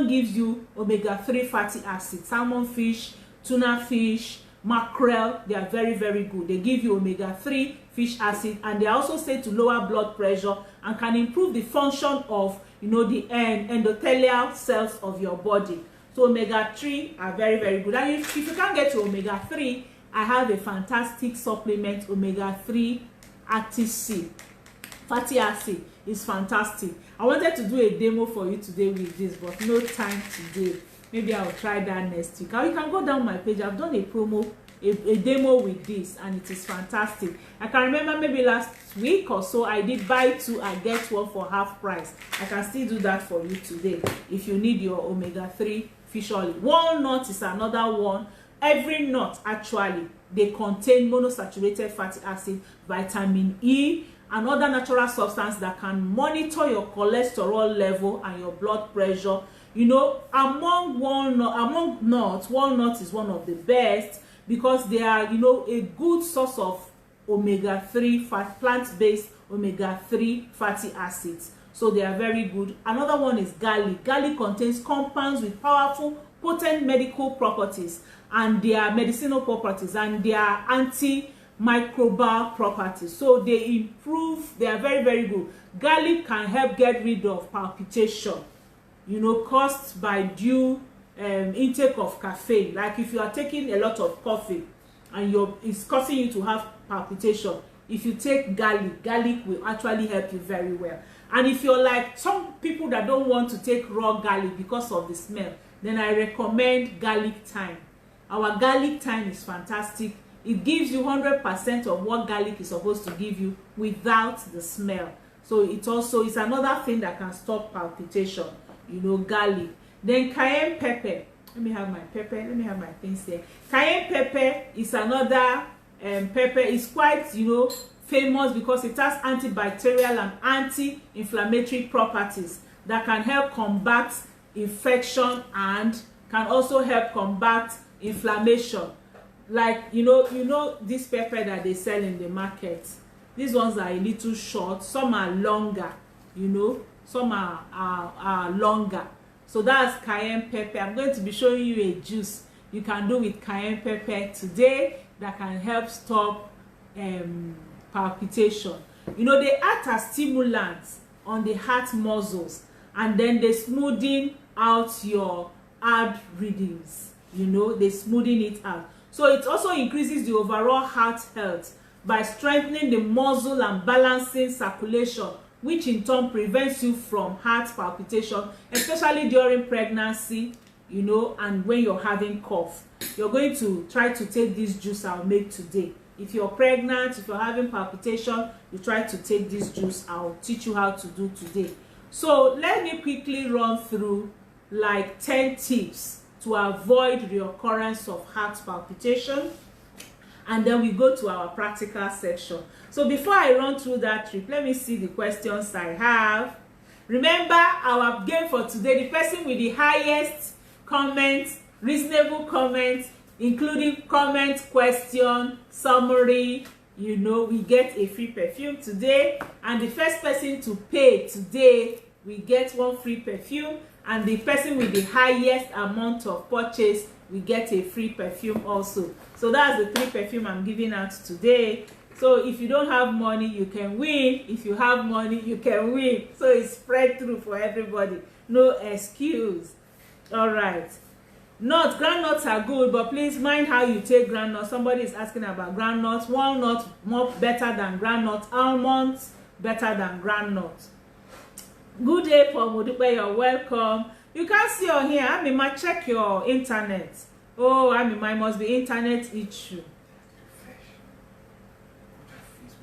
gives you omega-3 fatty acids. Salmon fish, tuna fish, mackerel, they are very, very good. They give you omega-3 fish acid, and they are also said to lower blood pressure and can improve the function of, you know, the endothelial cells of your body. So omega-3 are very, very good. And if you can't get to omega-3, I have a fantastic supplement, omega-3 active C. Fatty acid is fantastic. I wanted to do a demo for you today with this, but no time today. Maybe I'll try that next week. Or you can go down my page. I've done a promo, a demo with this, and it is fantastic. I can remember maybe last week or so I did buy 2 and get 1 for half price. I can still do that for you today if you need your omega-3 fish oil. Walnut is another one. Every nut actually, they contain monosaturated fatty acid, vitamin E, and other natural substances that can monitor your cholesterol level and your blood pressure. You know, among nuts, walnut is one of the best because they are, you know, a good source of omega-3 plant-based omega-3 fatty acids. So they are very good. Another one is garlic. Garlic contains compounds with powerful, potent medical properties, and their medicinal properties, and their antimicrobial properties. So they are very, very good. Garlic can help get rid of palpitation, you know, caused by due intake of caffeine. Like if you are taking a lot of coffee and it's causing you to have palpitation, if you take garlic will actually help you very well. And if you're like some people that don't want to take raw garlic because of the smell, then I recommend garlic thyme. Our garlic thyme is fantastic. It gives you 100% of what garlic is supposed to give you without the smell. So it also is another thing that can stop palpitation, you know, garlic. Then cayenne pepper. Let me have my pepper. Let me have my things here. Cayenne pepper is another pepper. It's quite, you know, famous because it has antibacterial and anti-inflammatory properties that can help combat infection and can also help combat inflammation. Like, you know this pepper that they sell in the market. These ones are a little short. Some are longer, you know. Some are longer. So that's cayenne pepper. I'm going to be showing you a juice you can do with cayenne pepper today that can help stop palpitation. You know, they act as stimulants on the heart muscles, and then they smoothing out your heart rhythms. You know, they smoothing it out. So it also increases the overall heart health by strengthening the muscle and balancing circulation, which in turn prevents you from heart palpitation, especially during pregnancy, you know, and when you're having cough. You're going to try to take this juice I'll make today. If you're pregnant, if you're having palpitation, you try to take this juice I'll teach you how to do today. So let me quickly run through like 10 tips to avoid the occurrence of heart palpitation, and then we go to our practical section. So before I run through that trip, let me see the questions I have. Remember our game for today, the person with the highest comments, reasonable comments, including comment, question, summary, you know, we get a free perfume today. And the first person to pay today, we get one free perfume. And the person with the highest amount of purchase, we get a free perfume also. So that's the 3 perfume I'm giving out today. So if you don't have money, you can win. If you have money, you can win. So it's spread through for everybody. No excuse. All right. Groundnuts are good, but please mind how you take groundnuts. Somebody is asking about groundnuts. Walnuts more better than groundnuts. Almonds better than groundnuts. Good day, Paul Modupe. You're welcome. You can see on here, Amima, check your internet. Oh, Amima, it must be internet issue.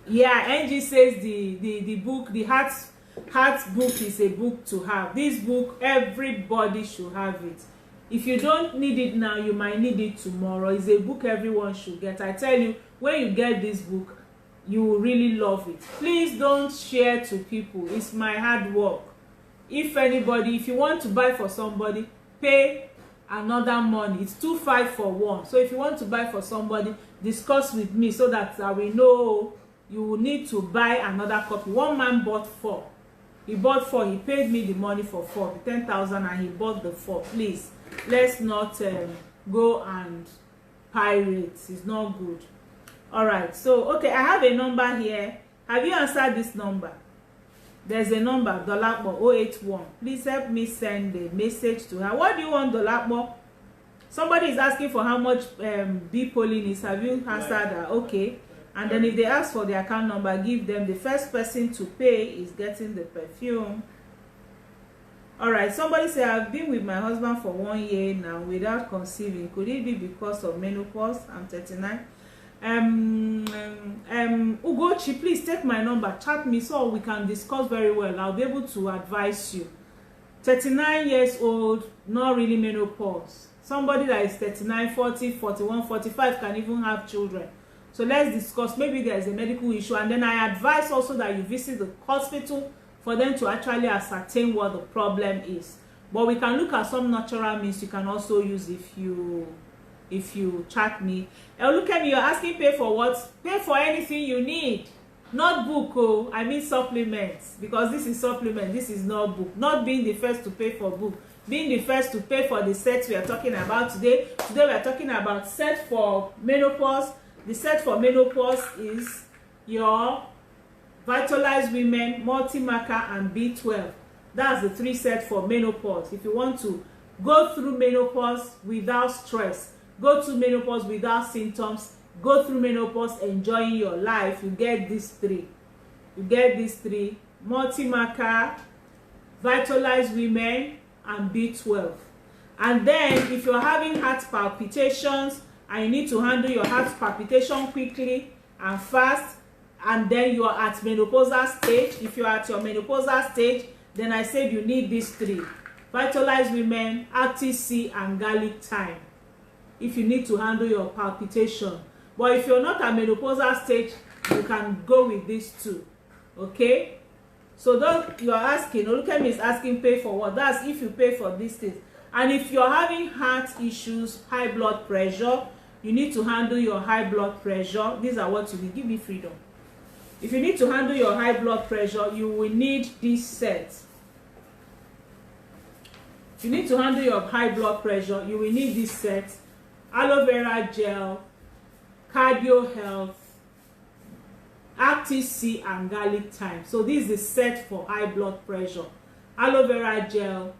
Yeah, NG says the book, the heart book is a book to have. This book, everybody should have it. If you don't need it now, you might need it tomorrow. It's a book everyone should get. I tell you, when you get this book, you will really love it. Please don't share to people. It's my hard work. If you want to buy for somebody, pay another money. It's 2.5 for one. So if you want to buy for somebody, discuss with me so that I will know you will need to buy another copy. One man bought 4. He bought 4. He paid me the money for 4, 10,000, and he bought the 4. Please, let's not go and pirate. It's not good. All right. So, okay, I have a number here. Have you answered this number? There's a number, Dolakbo 081. Please help me send a message to her. What do you want, Dolakbo? Somebody is asking for how much B-polling is. Have you answered that? Okay. And then if they ask for the account number, give them. The first person to pay is getting the perfume. All right. Somebody say, I've been with my husband for 1 year now without conceiving. Could it be because of menopause? I'm 39. Ugochi, please take my number, chat me so we can discuss very well. I'll be able to advise you. 39 years old, not really menopause. Somebody that is 39, 40, 41, 45 can even have children. So let's discuss. Maybe there's a medical issue, and then I advise also that you visit the hospital for them to actually ascertain what the problem is. But we can look at some natural means you can also use if you chat me. Look at me, you're asking pay for what? Pay for anything you need. Not book, oh, I mean supplements. Because this is supplement, this is not book. Not being the first to pay for book. Being the first to pay for the sets we are talking about today. Today we are talking about set for menopause. The set for menopause is your Vitalized Women, Multi-Marker, and B12. That's the 3 sets for menopause. If you want to go through menopause without stress, go through menopause without symptoms, go through menopause enjoying your life, you get these 3. You get these 3: Multi-Marker, Vitalized Women, and B12. And then if you're having heart palpitations and you need to handle your heart palpitation quickly and fast, and then you are at menopausal stage, if you are at your menopausal stage, then I said you need these 3: Vitalize Women, Active C, and Garlic Thyme, if you need to handle your palpitation. But if you're not at menopausal stage, you can go with these 2. Okay, so don't, you're asking, Olukemi is asking, pay for what? That's if you pay for these things. And if you're having heart issues, high blood pressure, you need to handle your high blood pressure. These are what you need. Give me freedom. If you need to handle your high blood pressure, you will need this set. If you need to handle your high blood pressure, you will need this set: aloe vera gel, cardio health, Active C, and garlic thyme. So this is the set for high blood pressure: aloe vera gel,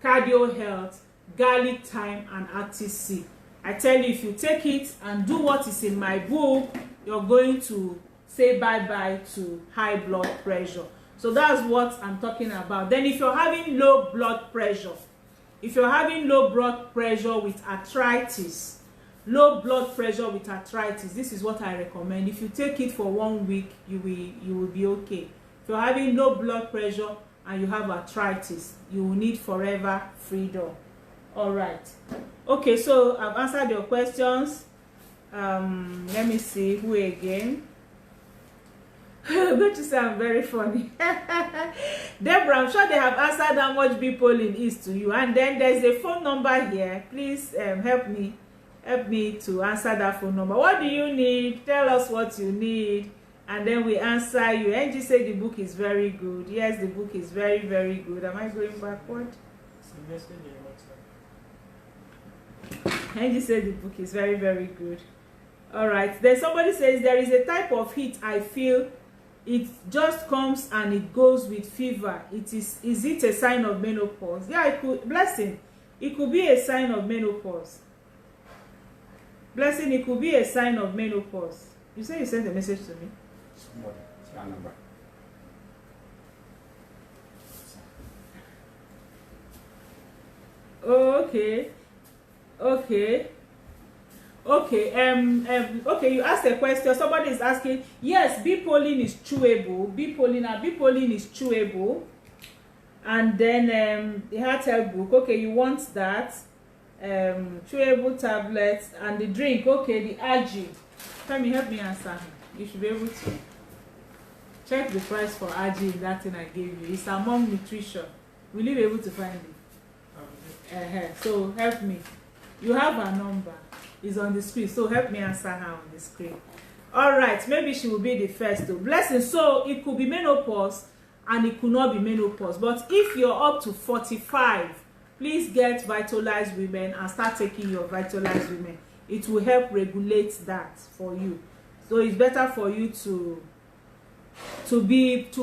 cardio health, garlic thyme, and Active C. I tell you, if you take it and do what is in my book, you're going to say bye-bye to high blood pressure. So that's what I'm talking about. Then if you're having low blood pressure, if you're having low blood pressure with arthritis, this is what I recommend. If you take it for 1 week, you will be okay. If you're having low blood pressure and you have arthritis, you will need Forever Freedom. All right. Okay, so I've answered your questions. Let me see who again. I'm going to say I'm very funny. Deborah, I'm sure they have answered how much B-polling is to you. And then there's a phone number here. Please help me to answer that phone number. What do you need? Tell us what you need, and then we answer you. Angie said the book is very good. Yes, the book is very, very good. Am I going backward? Angie said the book is very, very good. All right. Then somebody says there is a type of heat I feel. It just comes and it goes with fever. Is it a sign of menopause? Yeah, it could. Blessing, it could be a sign of menopause. Blessing, it could be a sign of menopause. You say you sent a message to me. Somebody, it's your number. Oh, okay. Okay. Okay, you asked a question. Somebody is asking, yes, B-polling is chewable. B-polling is chewable. And then the heart health book, okay, you want that. Chewable tablets and the drink, okay, the Aging. Help me answer. You should be able to check the price for Aging. That thing I gave you. It's among nutrition. Will you be able to find it? So help me. You have her number. It's on the screen. So help me answer her on the screen. All right. Maybe she will be the first to. Blessing. So it could be menopause and it could not be menopause. But if you're up to 45, please get Vitalize Women and start taking your Vitalize Women. It will help regulate that for you. So it's better for you to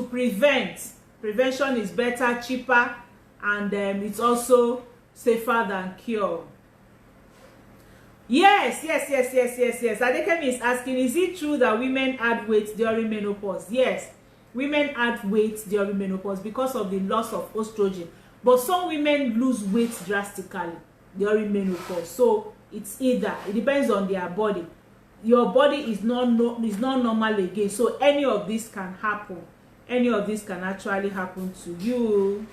prevent. Prevention is better, cheaper, and it's also safer than cure. Yes. Adekemi is asking, is it true that women add weight during menopause? Yes, women add weight during menopause because of the loss of estrogen. But some women lose weight drastically during menopause. So it's either, it depends on their body. Your body is not normal again. So any of this can happen. Any of this can actually happen to you.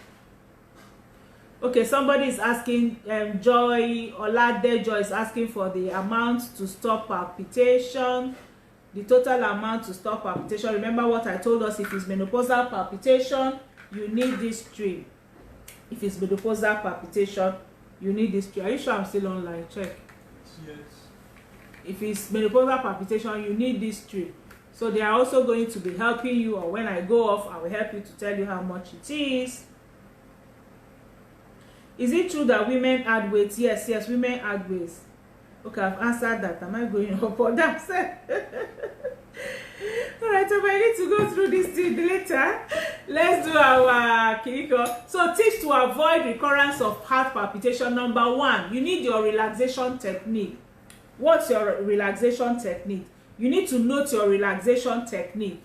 Okay, somebody is asking, Joy is asking for the amount to stop palpitation. The total amount to stop palpitation. Remember what I told us, if it's menopausal palpitation, you need this 3. If it's menopausal palpitation, you need this 3. Are you sure I'm still online? Check. Yes. If it's menopausal palpitation, you need this 3. So they are also going to be helping you, or when I go off, I will help you to tell you how much it is. Is it true that women add weight? Yes, women add weight. Okay, I've answered that. Am I going up on that? Alright, so I need to go through this thing later. Let's do our Kiriko. So tips to avoid recurrence of heart palpitation. Number 1, you need your relaxation technique. What's your relaxation technique? You need to note your relaxation technique.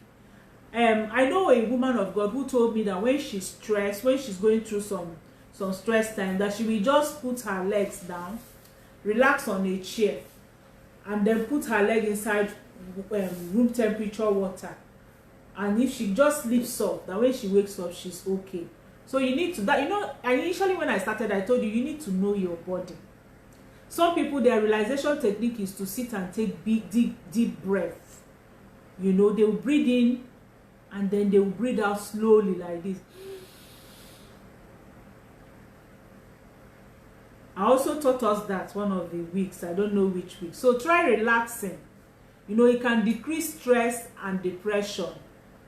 I know a woman of God who told me that when she's stressed, when she's going through some some stress time, that she will just put her legs down, relax on a chair, and then put her leg inside room temperature water. And if she just sleeps off, that when she wakes up, she's okay. So you need to, that, you know, and initially when I started, I told you, you need to know your body. Some people, their realization technique is to sit and take big, deep breaths. You know, they will breathe in and then they will breathe out slowly like this. I also taught us that one of the weeks, I don't know which week. So try relaxing. You know, it can decrease stress and depression.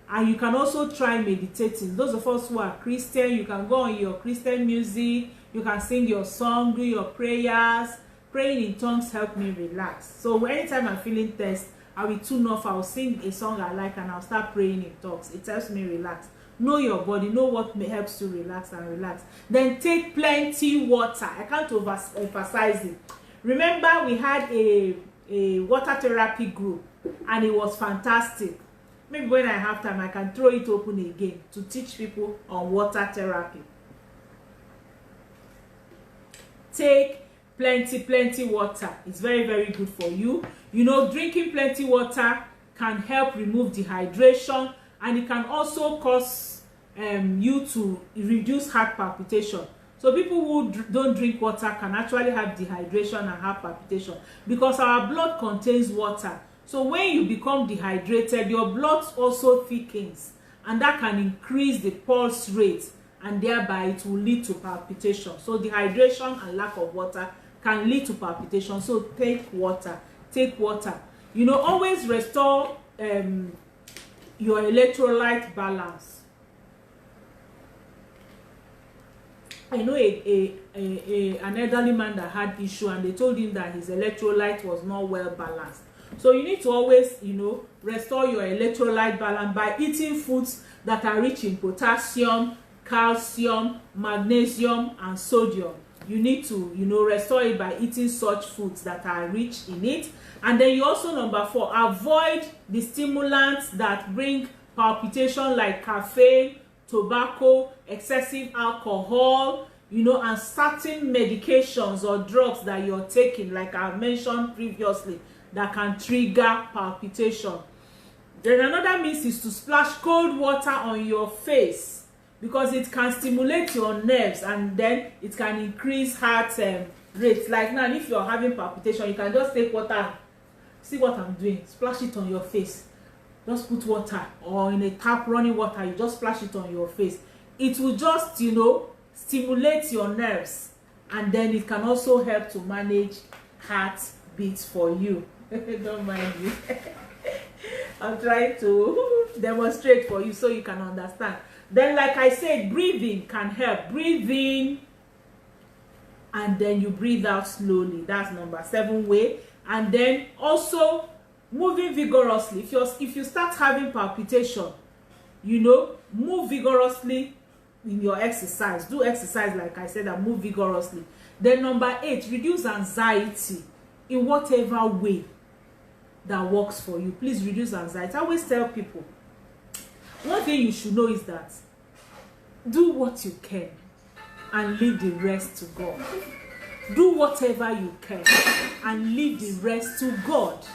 And you can also try meditating. Those of us who are Christian, you can go on your Christian music, you can sing your song, do your prayers. Praying in tongues help me relax. So anytime I'm feeling tense, I will tune off, I'll sing a song I like, and I'll start praying in tongues. It helps me relax. Know your body, know what helps you relax and relax. Then take plenty water. I can't overemphasize it. Remember, we had a water therapy group, and it was fantastic. Maybe when I have time, I can throw it open again to teach people on water therapy. Take plenty water. It's very good for you. You know, drinking plenty water can help remove dehydration, and it can also cause you to reduce heart palpitation. So people who don't drink water can actually have dehydration and heart palpitation, because our blood contains water. So when you become dehydrated, your blood also thickens, and that can increase the pulse rate, and thereby it will lead to palpitation. So dehydration and lack of water can lead to palpitation. So take water. You know, always restore your electrolyte balance. I know an elderly man that had issue, and they told him that his electrolyte was not well balanced. So you need to always, you know, restore your electrolyte balance by eating foods that are rich in potassium, calcium, magnesium, and sodium. You need to, you know, restore it by eating such foods that are rich in it. And then you also, number 4, avoid the stimulants that bring palpitation, like caffeine, tobacco, excessive alcohol, you know, and certain medications or drugs that you're taking, like I mentioned previously, that can trigger palpitation. Then another means is to splash cold water on your face, because it can stimulate your nerves, and then it can increase heart rate. Like now, if you're having palpitation, you can just take water. See what I'm doing? Splash it on your face. Just put water, or in a tap running water, you just splash it on your face. It will just, you know, stimulate your nerves, and then it can also help to manage heart beats for you. Don't mind me. I'm trying to demonstrate for you so you can understand. Then, like I said, breathing can help. Breathe in and then you breathe out slowly. That's number 7 way. And then also moving vigorously. If you start having palpitation, you know, move vigorously in your exercise. Do exercise, like I said, and move vigorously. Then number 8, reduce anxiety in whatever way that works for you. Please reduce anxiety. I always tell people, one thing you should know is that do what you can and leave the rest to God. Do whatever you can and leave the rest to God.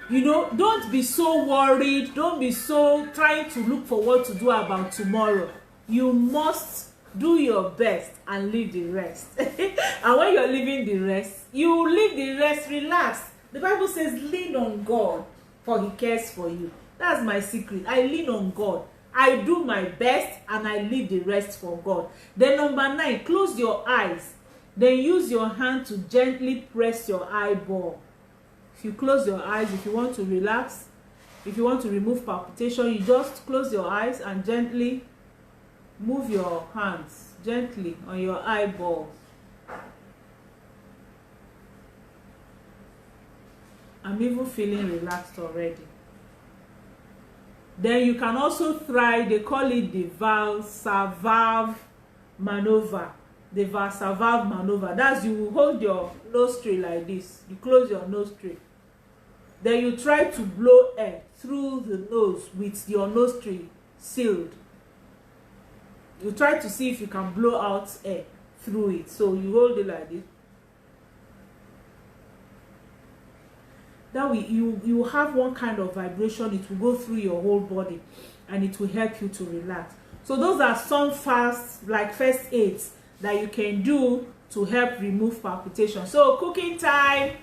You know, don't be so worried. Don't be so trying to look for what to do about tomorrow. You must do your best and leave the rest. And when you're leaving the rest, you leave the rest relaxed. The Bible says, lean on God, for he cares for you. That's my secret. I lean on God. I do my best and I leave the rest for God. Then number 9, close your eyes. Then use your hand to gently press your eyeball. If you close your eyes, if you want to relax, if you want to remove palpitation, you just close your eyes and gently move your hands gently on your eyeballs. I'm even feeling relaxed already. Then you can also try, they call it the Vowel maneuver. The Vowel maneuver. That's, you hold your nostril like this. You close your nostril. Then you try to blow air through the nose with your nostril sealed. You try to see if you can blow out air. through it. So you hold it like this. That way you have one kind of vibration. It will go through your whole body and it will help you to relax. So those are some fast, like first aids that you can do to help remove palpitation. So cooking time,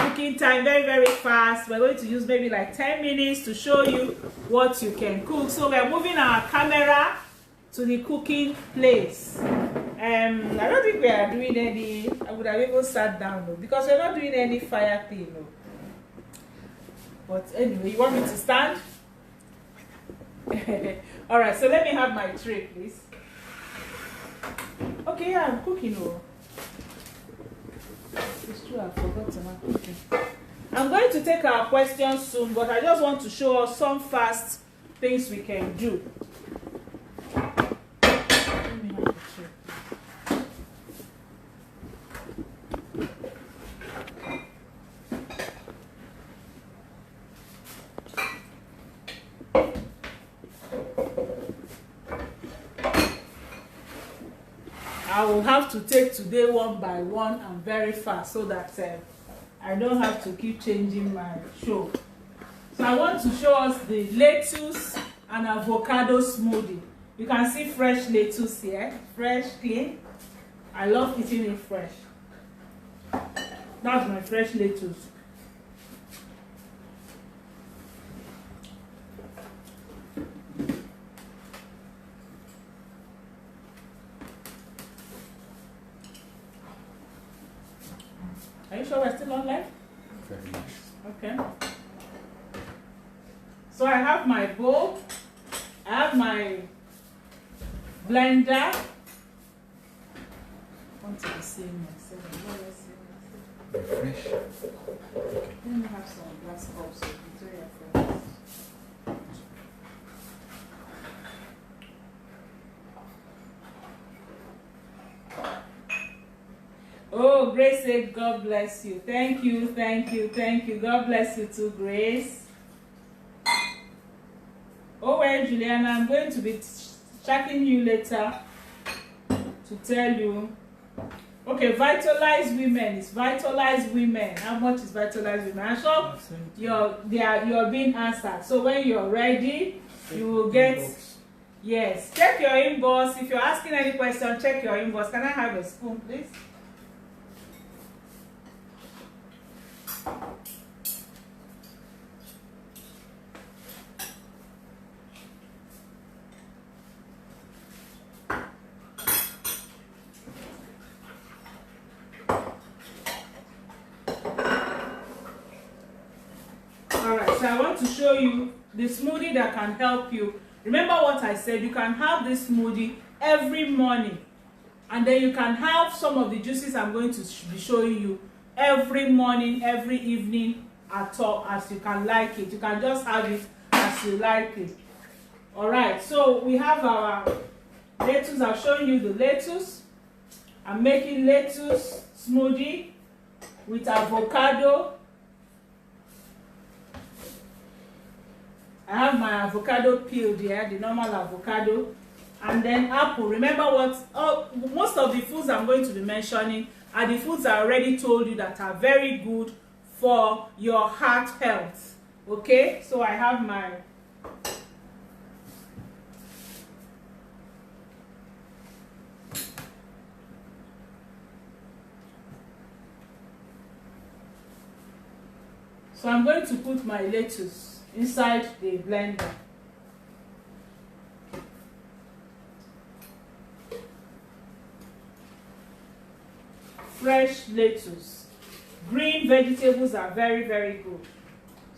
very, very fast. We're going to use maybe like 10 minutes to show you what you can cook. So we're moving our camera to the cooking place. I don't think we are doing any, I would have even sat down though, because we're not doing any fire thing. No. But anyway, you want me to stand? All right, so let me have my tray, please. Okay, yeah, I'm cooking. Oh. It's true, I forgot I'm cooking. I'm going to take our questions soon, but I just want to show us some fast things we can do. Let me have the tray. I will have to take today one by one and very fast so that I don't have to keep changing my show. So I want to show us the lettuce and avocado smoothie. You can see fresh lettuce here, fresh, clean. I love eating it fresh. That's my fresh lettuce. Are you sure we're still on live? Very nice. Okay. So I have my bowl. I have my blender. I want to be seeing myself. Fresh. Okay. Let me have some glass cups so you can tell your friends. Oh, Grace said, God bless you. Thank you, thank you, thank you. God bless you too, Grace. Oh, well, Juliana, I'm going to be checking you later to tell you. Okay, Vitalize Women. It's Vitalize Women. How much is Vitalize Women? I'm sure you're being answered. So when you're ready, you will get... Yes, check your inbox. If you're asking any question, check your inbox. Can I have a spoon, please? So I want to show you the smoothie that can help you. Remember what I said, you can have this smoothie every morning. And then you can have some of the juices I'm going to be showing you every morning, every evening, at all, as you can like it. You can just have it as you like it. Alright, so we have our lettuce. I've shown you the lettuce. I'm making lettuce smoothie with avocado. I have my avocado peeled here, the normal avocado, and then apple. Remember what? Most of the foods I'm going to be mentioning are the foods I already told you that are very good for your heart health. Okay, so I have my so I'm going to put my lettuce inside the blender. Fresh lettuce. Green vegetables are very, very good.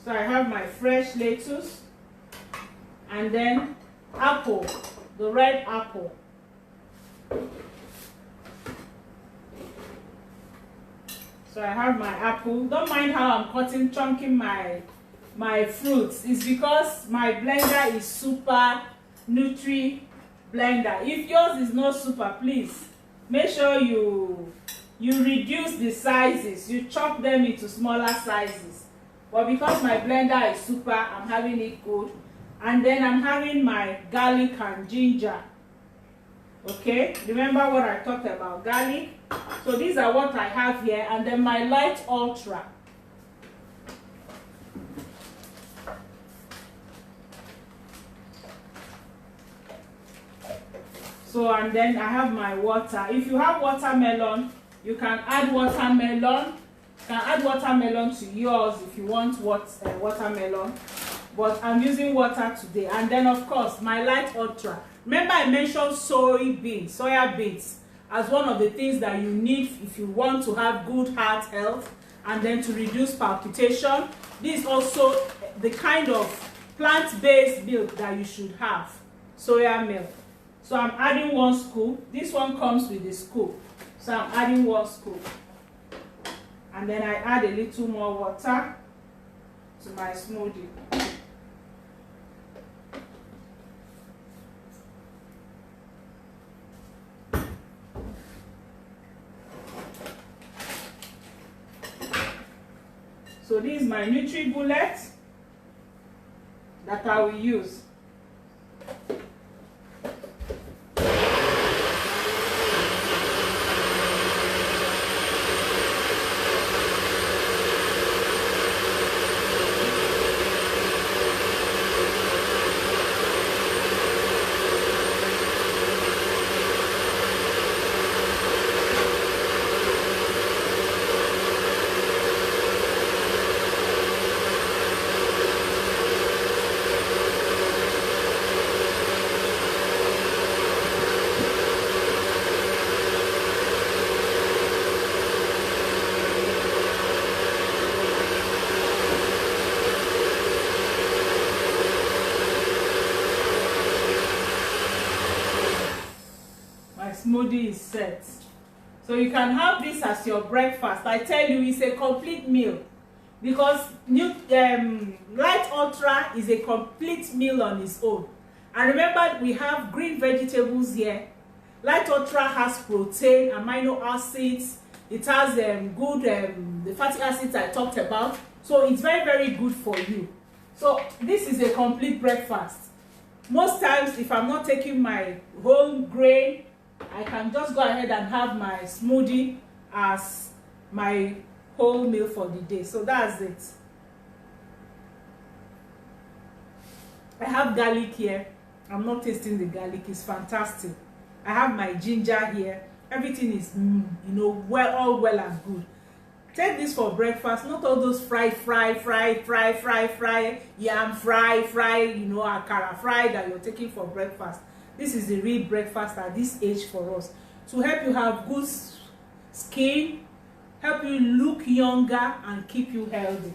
So I have my fresh lettuce, and then apple, the red apple. So I have my apple. Don't mind how I'm chunking my fruits. It's because my blender is super nutri blender. If yours is not super, please make sure you reduce the sizes. You chop them into smaller sizes. But because my blender is super, I'm having it good. And then I'm having my garlic and ginger. Okay, remember what I talked about, garlic. So these are what I have here, and then my light ultra. So, and then I have my water. If you have watermelon, you can add watermelon. You can add watermelon to yours if you want watermelon. But I'm using water today. And then, of course, my light ultra. Remember I mentioned soya beans as one of the things that you need if you want to have good heart health and then to reduce palpitation. This is also the kind of plant-based milk that you should have, soya milk. So I'm adding 1 scoop. This one comes with a scoop. So I'm adding 1 scoop. And then I add a little more water to my smoothie. So this is my Nutri-Bullet that I will use. Smoothie is set. So you can have this as your breakfast. I tell you, it's a complete meal because light ultra is a complete meal on its own. And remember, we have green vegetables here. Light ultra has protein, amino acids. It has the fatty acids I talked about. So it's very, very good for you. So this is a complete breakfast. Most times, if I'm not taking my whole grain, I can just go ahead and have my smoothie as my whole meal for the day. So that's it. I have garlic here. I'm not tasting the garlic. It's fantastic. I have my ginger here. Everything is, all well and good. Take this for breakfast. Not all those fry, yam fry, akara fry that you're taking for breakfast. This is the real breakfast at this age for us, to help you have good skin, help you look younger, and keep you healthy.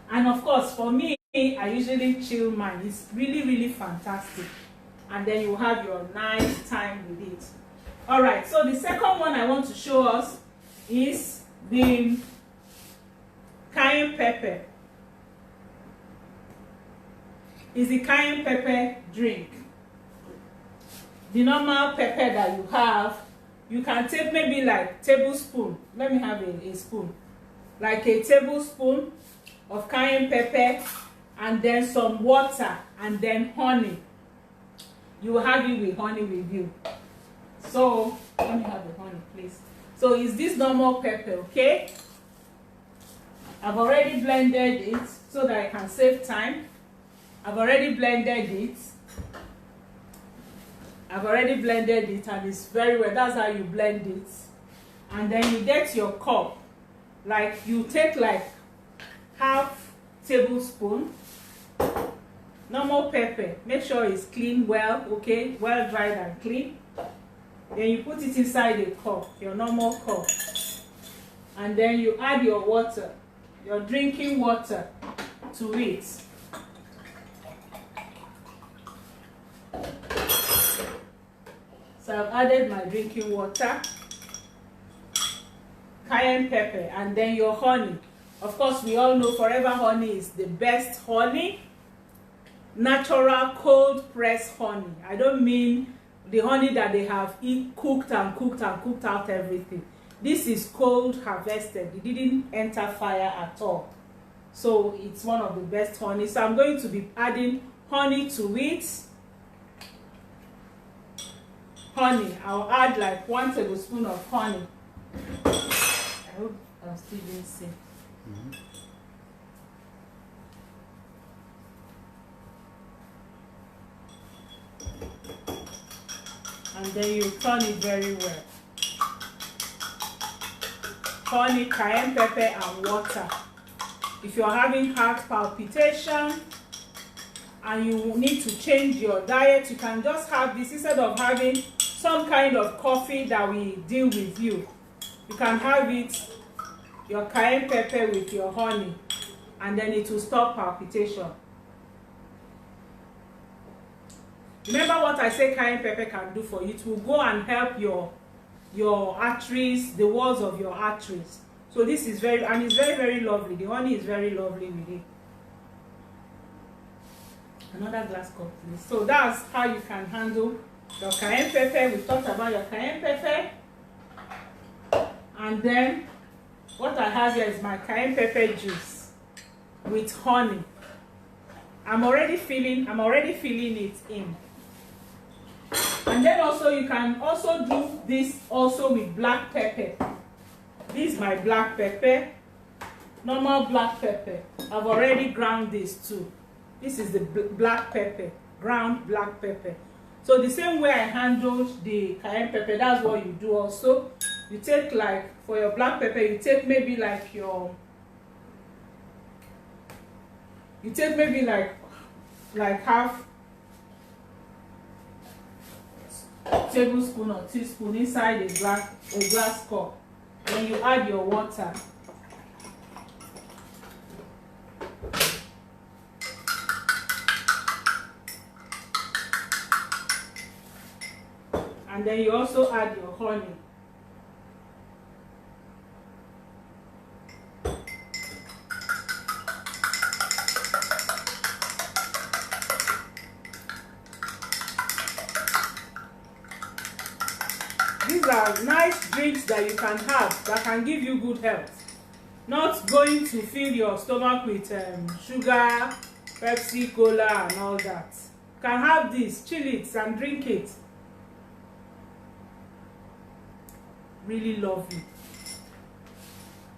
And of course, for me, I usually chill mine. It's really, really fantastic. And then you have your nice time with it. All right, so the second one I want to show us is the Cayenne Pepper. It's the Cayenne Pepper drink. The normal pepper that you have, you can take maybe like tablespoon. Let me have a spoon. Like a tablespoon of cayenne pepper, and then some water, and then honey. You will have it with honey with you. So let me have the honey, please. So it's this normal pepper, okay? I've already blended it so that I can save time. I've already blended it. And it's very well. That's how you blend it. And then you get your cup. Like you take like half tablespoon normal pepper. Make sure it's clean well, okay? Well dried and clean. Then you put it inside a cup, your normal cup. And then you add your water, your drinking water to it. So I've added my drinking water, cayenne pepper, and then your honey. Of course, we all know Forever honey is the best honey. Natural cold pressed honey. I don't mean the honey that they have cooked out everything. This is cold harvested. It didn't enter fire at all. So it's one of the best honey. So I'm going to be adding honey to it. honey. I'll add like 1 tablespoon of honey. I hope I'm still being seen. And then you turn it very well. Honey, cayenne pepper, and water. If you're having heart palpitation and you need to change your diet, you can just have this instead of having some kind of coffee that will deal with you. You can have it, your cayenne pepper with your honey, and then it will stop palpitation. Remember what I say cayenne pepper can do for you. It will go and help your arteries, the walls of your arteries. So this is very, and it's very, very lovely. The honey is very lovely with it. Another glass cup, please. So that's how you can handle your cayenne pepper. We talked about your cayenne pepper. And then what I have here is my cayenne pepper juice with honey. I'm already filling it in. And then also you can also do this also with black pepper. This is my black pepper, normal black pepper. I've already ground this too. This is the black pepper, ground black pepper. So the same way I handled the cayenne pepper, that's what you do also. You take like, for your black pepper, you take maybe like half tablespoon or teaspoon inside a glass cup. Then you add your water. And then you also add your honey. These are nice drinks that you can have that can give you good health. Not going to fill your stomach with sugar, Pepsi, Cola and all that. You can have this, chill it and drink it. Really lovely.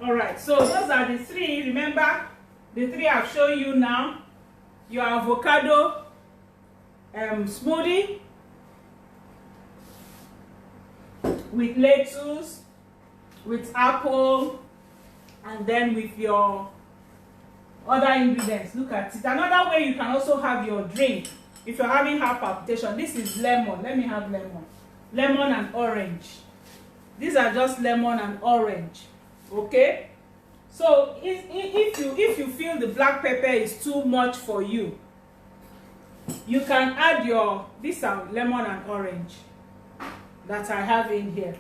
Alright, so those are the three. Remember, the three I've shown you now. Your avocado smoothie with lettuce, with apple, and then with your other ingredients. Look at it. Another way you can also have your drink if you're having heart palpitation. This is lemon. Let me have lemon. Lemon and orange. These are just lemon and orange. Okay? So if you feel the black pepper is too much for you, you can add these are lemon and orange that I have in here.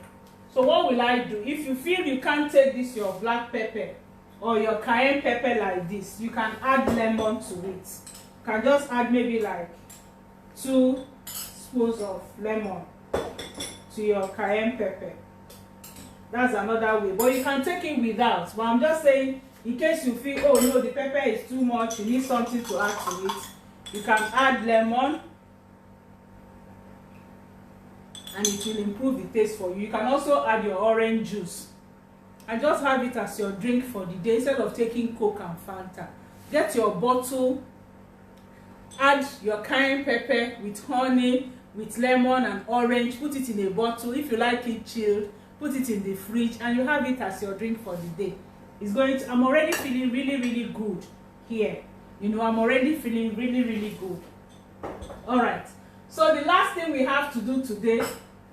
So what will I do? If you feel you can't take this, your black pepper or your cayenne pepper like this, you can add lemon to it. You can just add maybe like 2 spoons of lemon to your cayenne pepper. That's another way, but you can take it without. But I'm just saying, in case you feel, oh no, the pepper is too much, you need something to add to it, you can add lemon and it will improve the taste for you. You can also add your orange juice and just have it as your drink for the day instead of taking Coke and Fanta. Get your bottle, add your cayenne pepper with honey, with lemon and orange, put it in a bottle. If you like it chilled, put it in the fridge and you have it as your drink for the day. It's going to, I'm already feeling really, really good here. You know, I'm already feeling really, really good. All right. So the last thing we have to do today,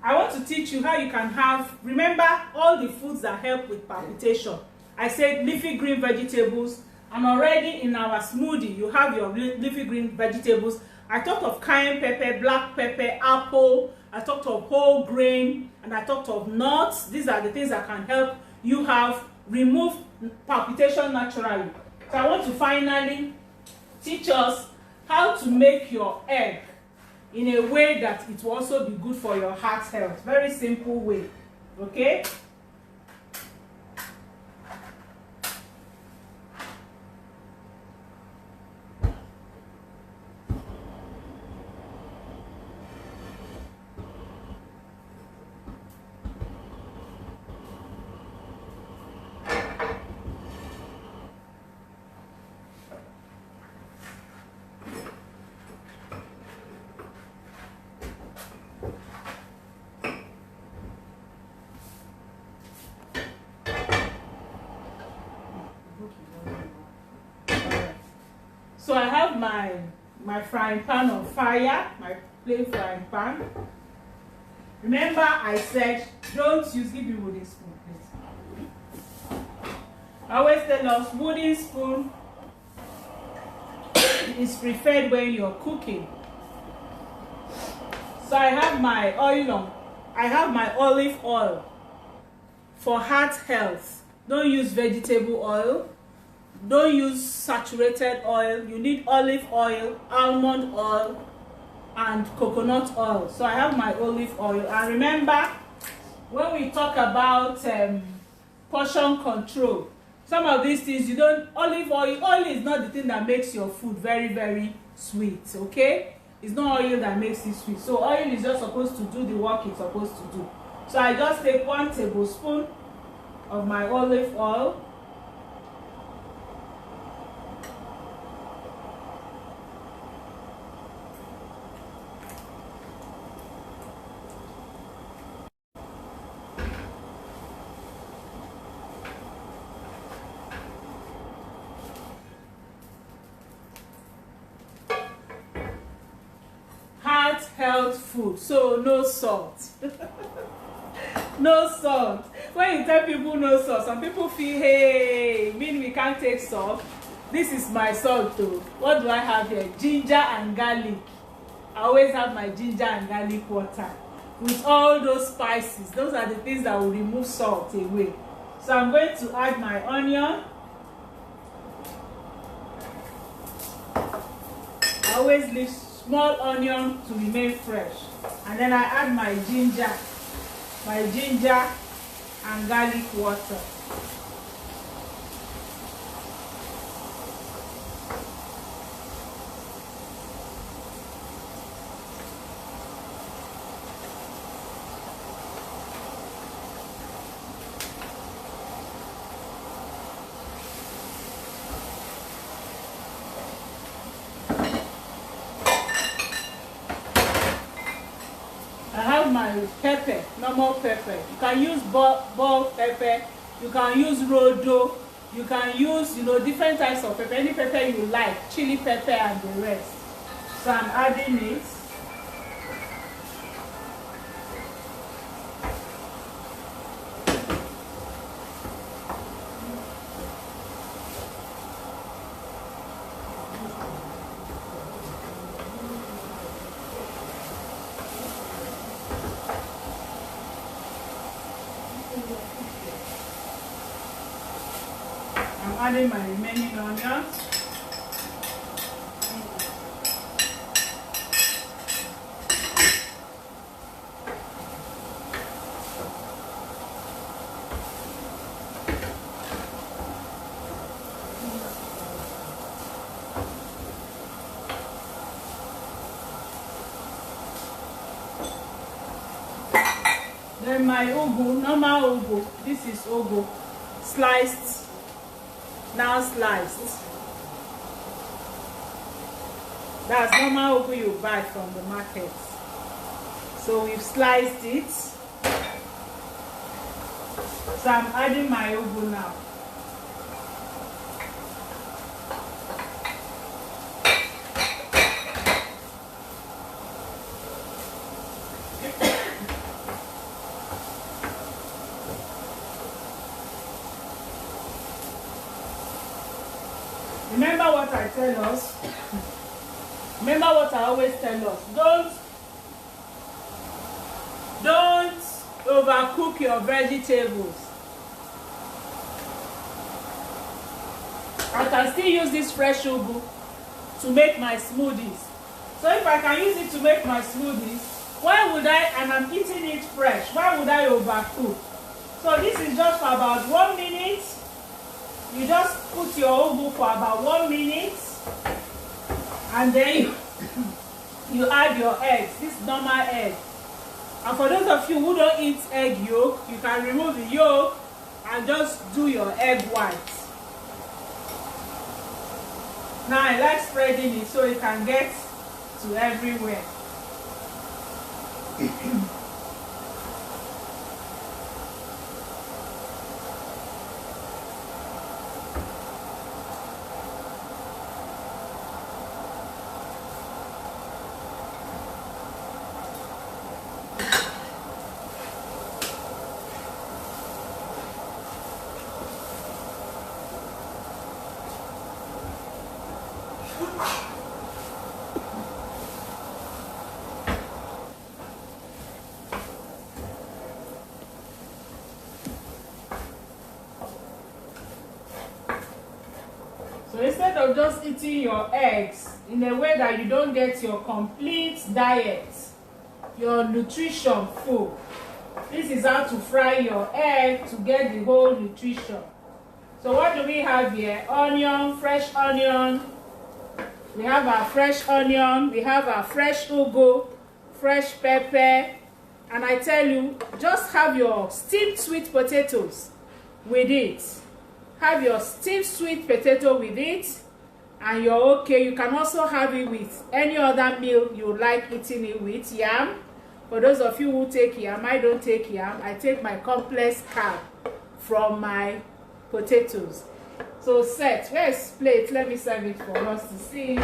I want to teach you how you can have, remember all the foods that help with palpitation. I said leafy green vegetables, and already in our smoothie, you have your leafy green vegetables. I talked of cayenne pepper, black pepper, apple. I talked of whole grain, and I talked of nuts. These are the things that can help you remove palpitation naturally. So I want to finally teach us how to make your egg in a way that it will also be good for your heart health. Very simple way. Okay? So I have my frying pan on fire, my plain frying pan. Remember I said don't use, give me wooden spoon please. I always tell us wooden spoon is preferred when you're cooking. So I have my oil on. I have my olive oil for heart health. Don't use vegetable oil. Don't use saturated oil. You need olive oil, almond oil, and coconut oil. So I have my olive oil. And remember, when we talk about portion control, some of these things you don't, olive oil is not the thing that makes your food very, very sweet, okay? It's not oil that makes it sweet. So oil is just supposed to do the work it's supposed to do. So I just take 1 tablespoon of my olive oil. Health food, so no salt. No salt. When you tell people no salt, some people feel, hey, mean we can't take salt. This is my salt though. What do I have here? Ginger and garlic. I always have my ginger and garlic water with all those spices. Those are the things that will remove salt away. So I'm going to add my onion. I always leave small onion to remain fresh, and then I add my ginger and garlic water. My pepper, normal pepper. You can use ball pepper, you can use rodo, you can use, different types of pepper, any pepper you like, chili pepper and the rest. So I'm adding it. I'm adding my remaining onions. Then my ugu, normal ugu. This is ugu, sliced. Now sliced. That's normal ugu you buy from the market. So we've sliced it. So I'm adding my ugu now. Remember what I tell us. Remember what I always tell us. Don't overcook your vegetables. I can still use this fresh ugu to make my smoothies. So if I can use it to make my smoothies, why would I, and I'm eating it fresh, why would I overcook? So this is just for about 1 minute. You just put your ugu for about 1 minute, and then you add your eggs, this normal egg. And for those of you who don't eat egg yolk, you can remove the yolk and just do your egg whites. Now I like spreading it so it can get to everywhere. So instead of just eating your eggs in a way that you don't get your complete diet, your nutrition full, this is how to fry your egg to get the whole nutrition. So what do we have here? Onion, fresh onion. We have our fresh onion. We have our fresh ugu, fresh pepper. And I tell you, just have your steamed sweet potatoes with it. Have your steamed sweet potato with it, and you're okay. You can also have it with any other meal you like eating it with. Yam. For those of you who take yam, I don't take yam. I take my complex carb from my potatoes. So set. Where's plate? Let me serve it for us to see.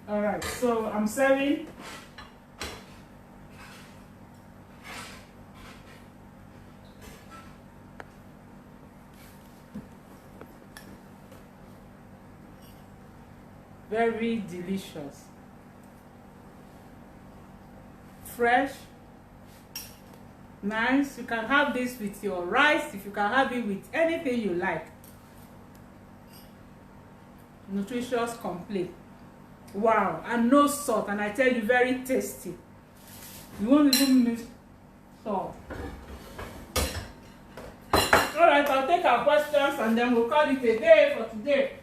All right, so I'm serving. Very delicious. Fresh. Nice. You can have this with your rice. If you can have it with anything you like. Nutritious, complete. Wow, and no salt, and I tell you, very tasty. You won't even miss salt. All right, I'll take our questions and then we'll call it a day for today.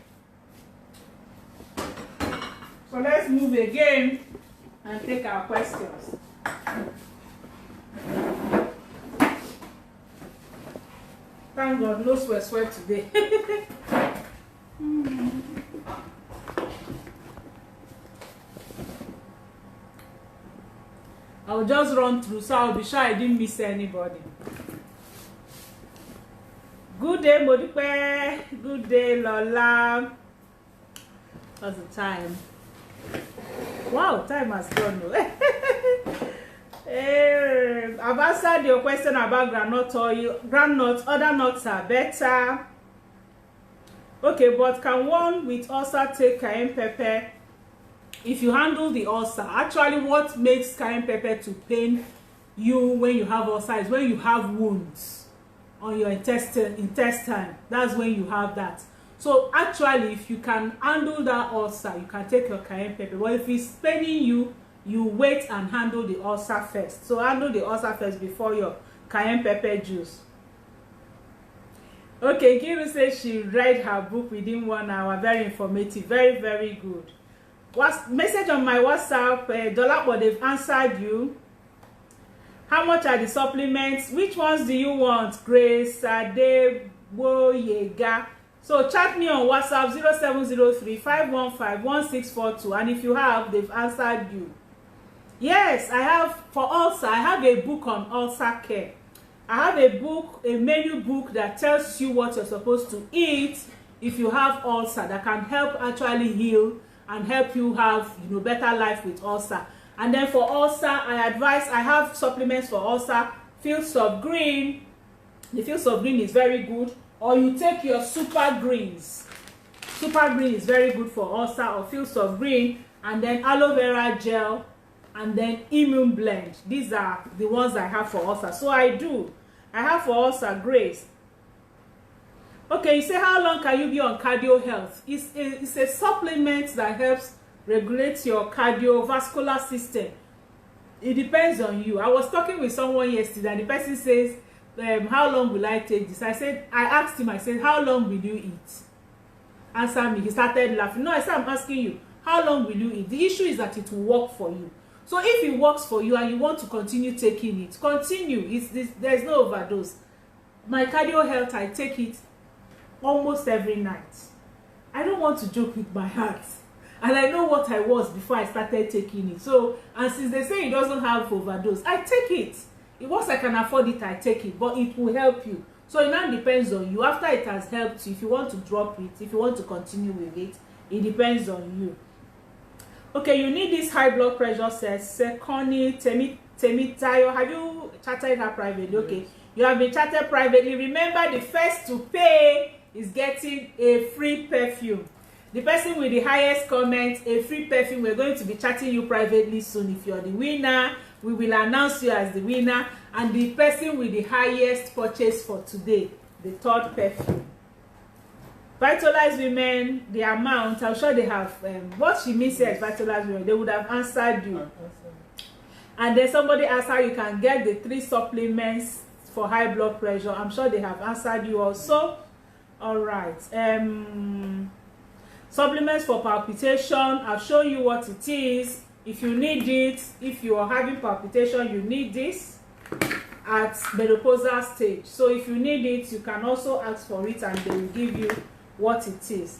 So let's move again and take our questions. Thank God, no sweat today. I'll just run through, so I'll be sure I didn't miss anybody. Good day, Modipe. Good day, Lola. What's the time? Wow, time has gone. I've answered your question about groundnut oil. Groundnuts, other nuts are better. Okay, but can one with ulcer take cayenne pepper? If you handle the ulcer, actually what makes cayenne pepper to pain you when you have ulcer is when you have wounds on your intestine. That's when you have that. So actually, if you can handle that ulcer, you can take your cayenne pepper. But if it's paining you, you wait and handle the ulcer first. So handle the ulcer first before your cayenne pepper juice. Okay, Kiru says she read her book within 1 hour. Very informative. Very, very good. Message on my WhatsApp, Dolapo, they've answered you. How much are the supplements? Which ones do you want? Grace, Adeboyega. So chat me on WhatsApp 0703-515-1642. And if you have, they've answered you. Yes, I have for ulcer. I have a book on ulcer care. I have a book, a menu book that tells you what you're supposed to eat if you have ulcer, that can help actually heal and help you have, you know, better life with ulcer. And then for ulcer, I have supplements for ulcer. Fields of Green. The Fields of Green is very good. Or you take your Super Greens. Super Green is very good for ulcer, or Fields of Green. And then aloe vera gel. And then Immune Blend. These are the ones I have for ulcer. So I have for ulcer Grace. Okay, you say how long can you be on cardio health? It's a supplement that helps regulate your cardiovascular system. It depends on you. I was talking with someone yesterday and the person says, how long will I take this? I asked him, I said, how long will you eat? Answer me. He started laughing. No, I said, I'm asking you, how long will you eat? The issue is that it will work for you. So if it works for you and you want to continue taking it, continue. There's no overdose. My cardio health, I take it almost every night. I don't want to joke with my heart, and I know what I was before I started taking it. So, and since they say it doesn't have overdose, I take it. Once I can afford it, I take it, but it will help you. So it now depends on you. After it has helped you, if you want to drop it, if you want to continue with it, it depends on you. Okay, you need this high blood pressure, says Sekoni Temitayo. Have you chatted her privately? Okay, yes. You have been chatted privately. Remember, the first to pay is getting a free perfume. The person with the highest comment, a free perfume. We're going to be chatting you privately soon. If you're the winner, we will announce you as the winner. And the person with the highest purchase for today, the third perfume. Vitalized Women, the amount, I'm sure they have, what she means here, Vitalized Women, they would have answered you. And then somebody asked how you can get the 3 supplements for high blood pressure. I'm sure they have answered you also. All right. Supplements for palpitation, I've shown you what it is. If you need it, if you are having palpitation, you need this at menopausal stage. So if you need it, you can also ask for it and they will give you what it is.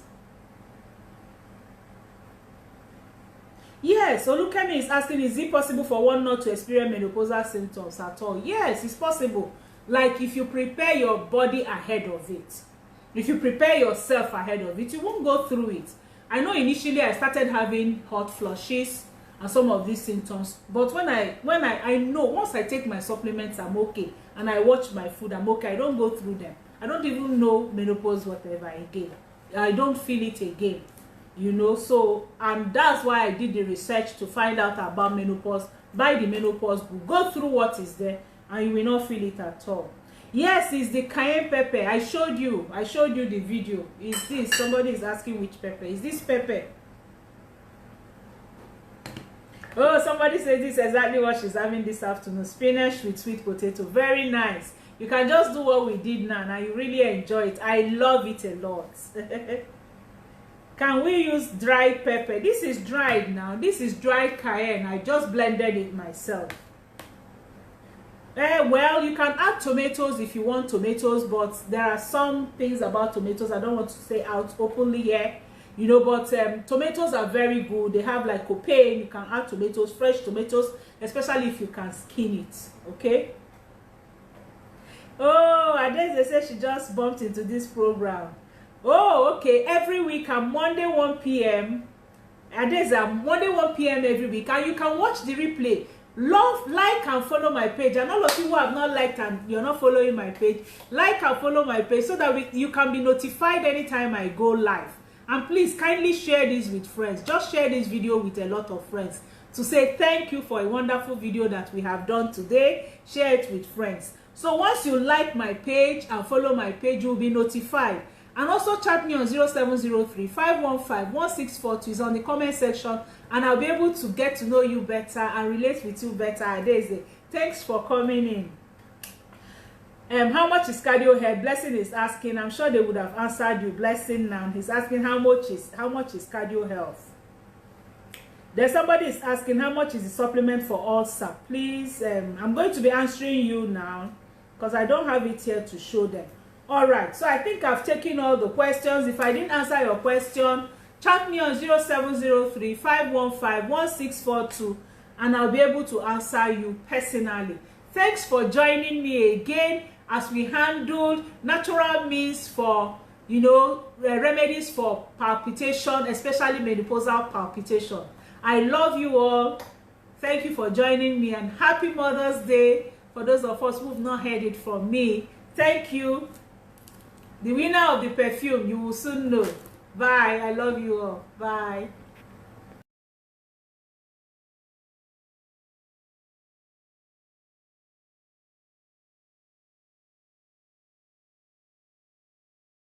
Yes, Olukemi is asking, is it possible for one not to experience menopausal symptoms at all? Yes, it's possible. Like if you prepare your body ahead of it. If you prepare yourself ahead of it, you won't go through it. I know initially I started having hot flushes and some of these symptoms, but when I know once I take my supplements, I'm okay, and I watch my food, I'm okay. I don't go through them. I don't even know menopause whatever again. I don't feel it again, you know. So, and that's why I did the research to find out about menopause. Buy the menopause book, go through what is there, and you will not feel it at all. Yes, it's the cayenne pepper. I showed you the video. Is this, somebody is asking which pepper is this pepper? Oh, somebody says this is exactly what she's having this afternoon. Spinach with sweet potato. Very nice. You can just do what we did now and you really enjoy it. I love it a lot. Can we use dried pepper? This is dried now. This is dried cayenne. I just blended it myself. Well, you can add tomatoes if you want tomatoes, but there are some things about tomatoes I don't want to say out openly here, you know, but tomatoes are very good. They have like copain. You can add tomatoes, fresh tomatoes, especially if you can skin it, okay? Oh, Adeze says she just bumped into this program. Oh, okay. Every week on Monday 1 p.m. Adeze, Monday 1 p.m. every week, and you can watch the replay. Love, like and follow my page. And all of you who have not liked and you're not following my page, like and follow my page so that you can be notified anytime I go live. And please kindly share this with friends. Just share this video with a lot of friends to say thank you for a wonderful video that we have done today. Share it with friends. So once you like my page and follow my page, you'll be notified. And also chat me on 0703-515-1642. It's on the comment section, and I'll be able to get to know you better and relate with you better. Adeze, thanks for coming in. How much is cardio head? Blessing is asking. I'm sure they would have answered you. Blessing now. He's asking how much is cardio health. Then somebody is asking how much is the supplement for ulcer. Please, I'm going to be answering you now because I don't have it here to show them. All right, so I think I've taken all the questions. If I didn't answer your question, chat me on 0703-515-1642 and I'll be able to answer you personally. Thanks for joining me again as we handled natural means for, you know, remedies for palpitation, especially menopausal palpitation. I love you all. Thank you for joining me and happy Mother's Day for those of us who've not heard it from me. Thank you. The winner of the perfume, you will soon know. Bye. I love you all. Bye.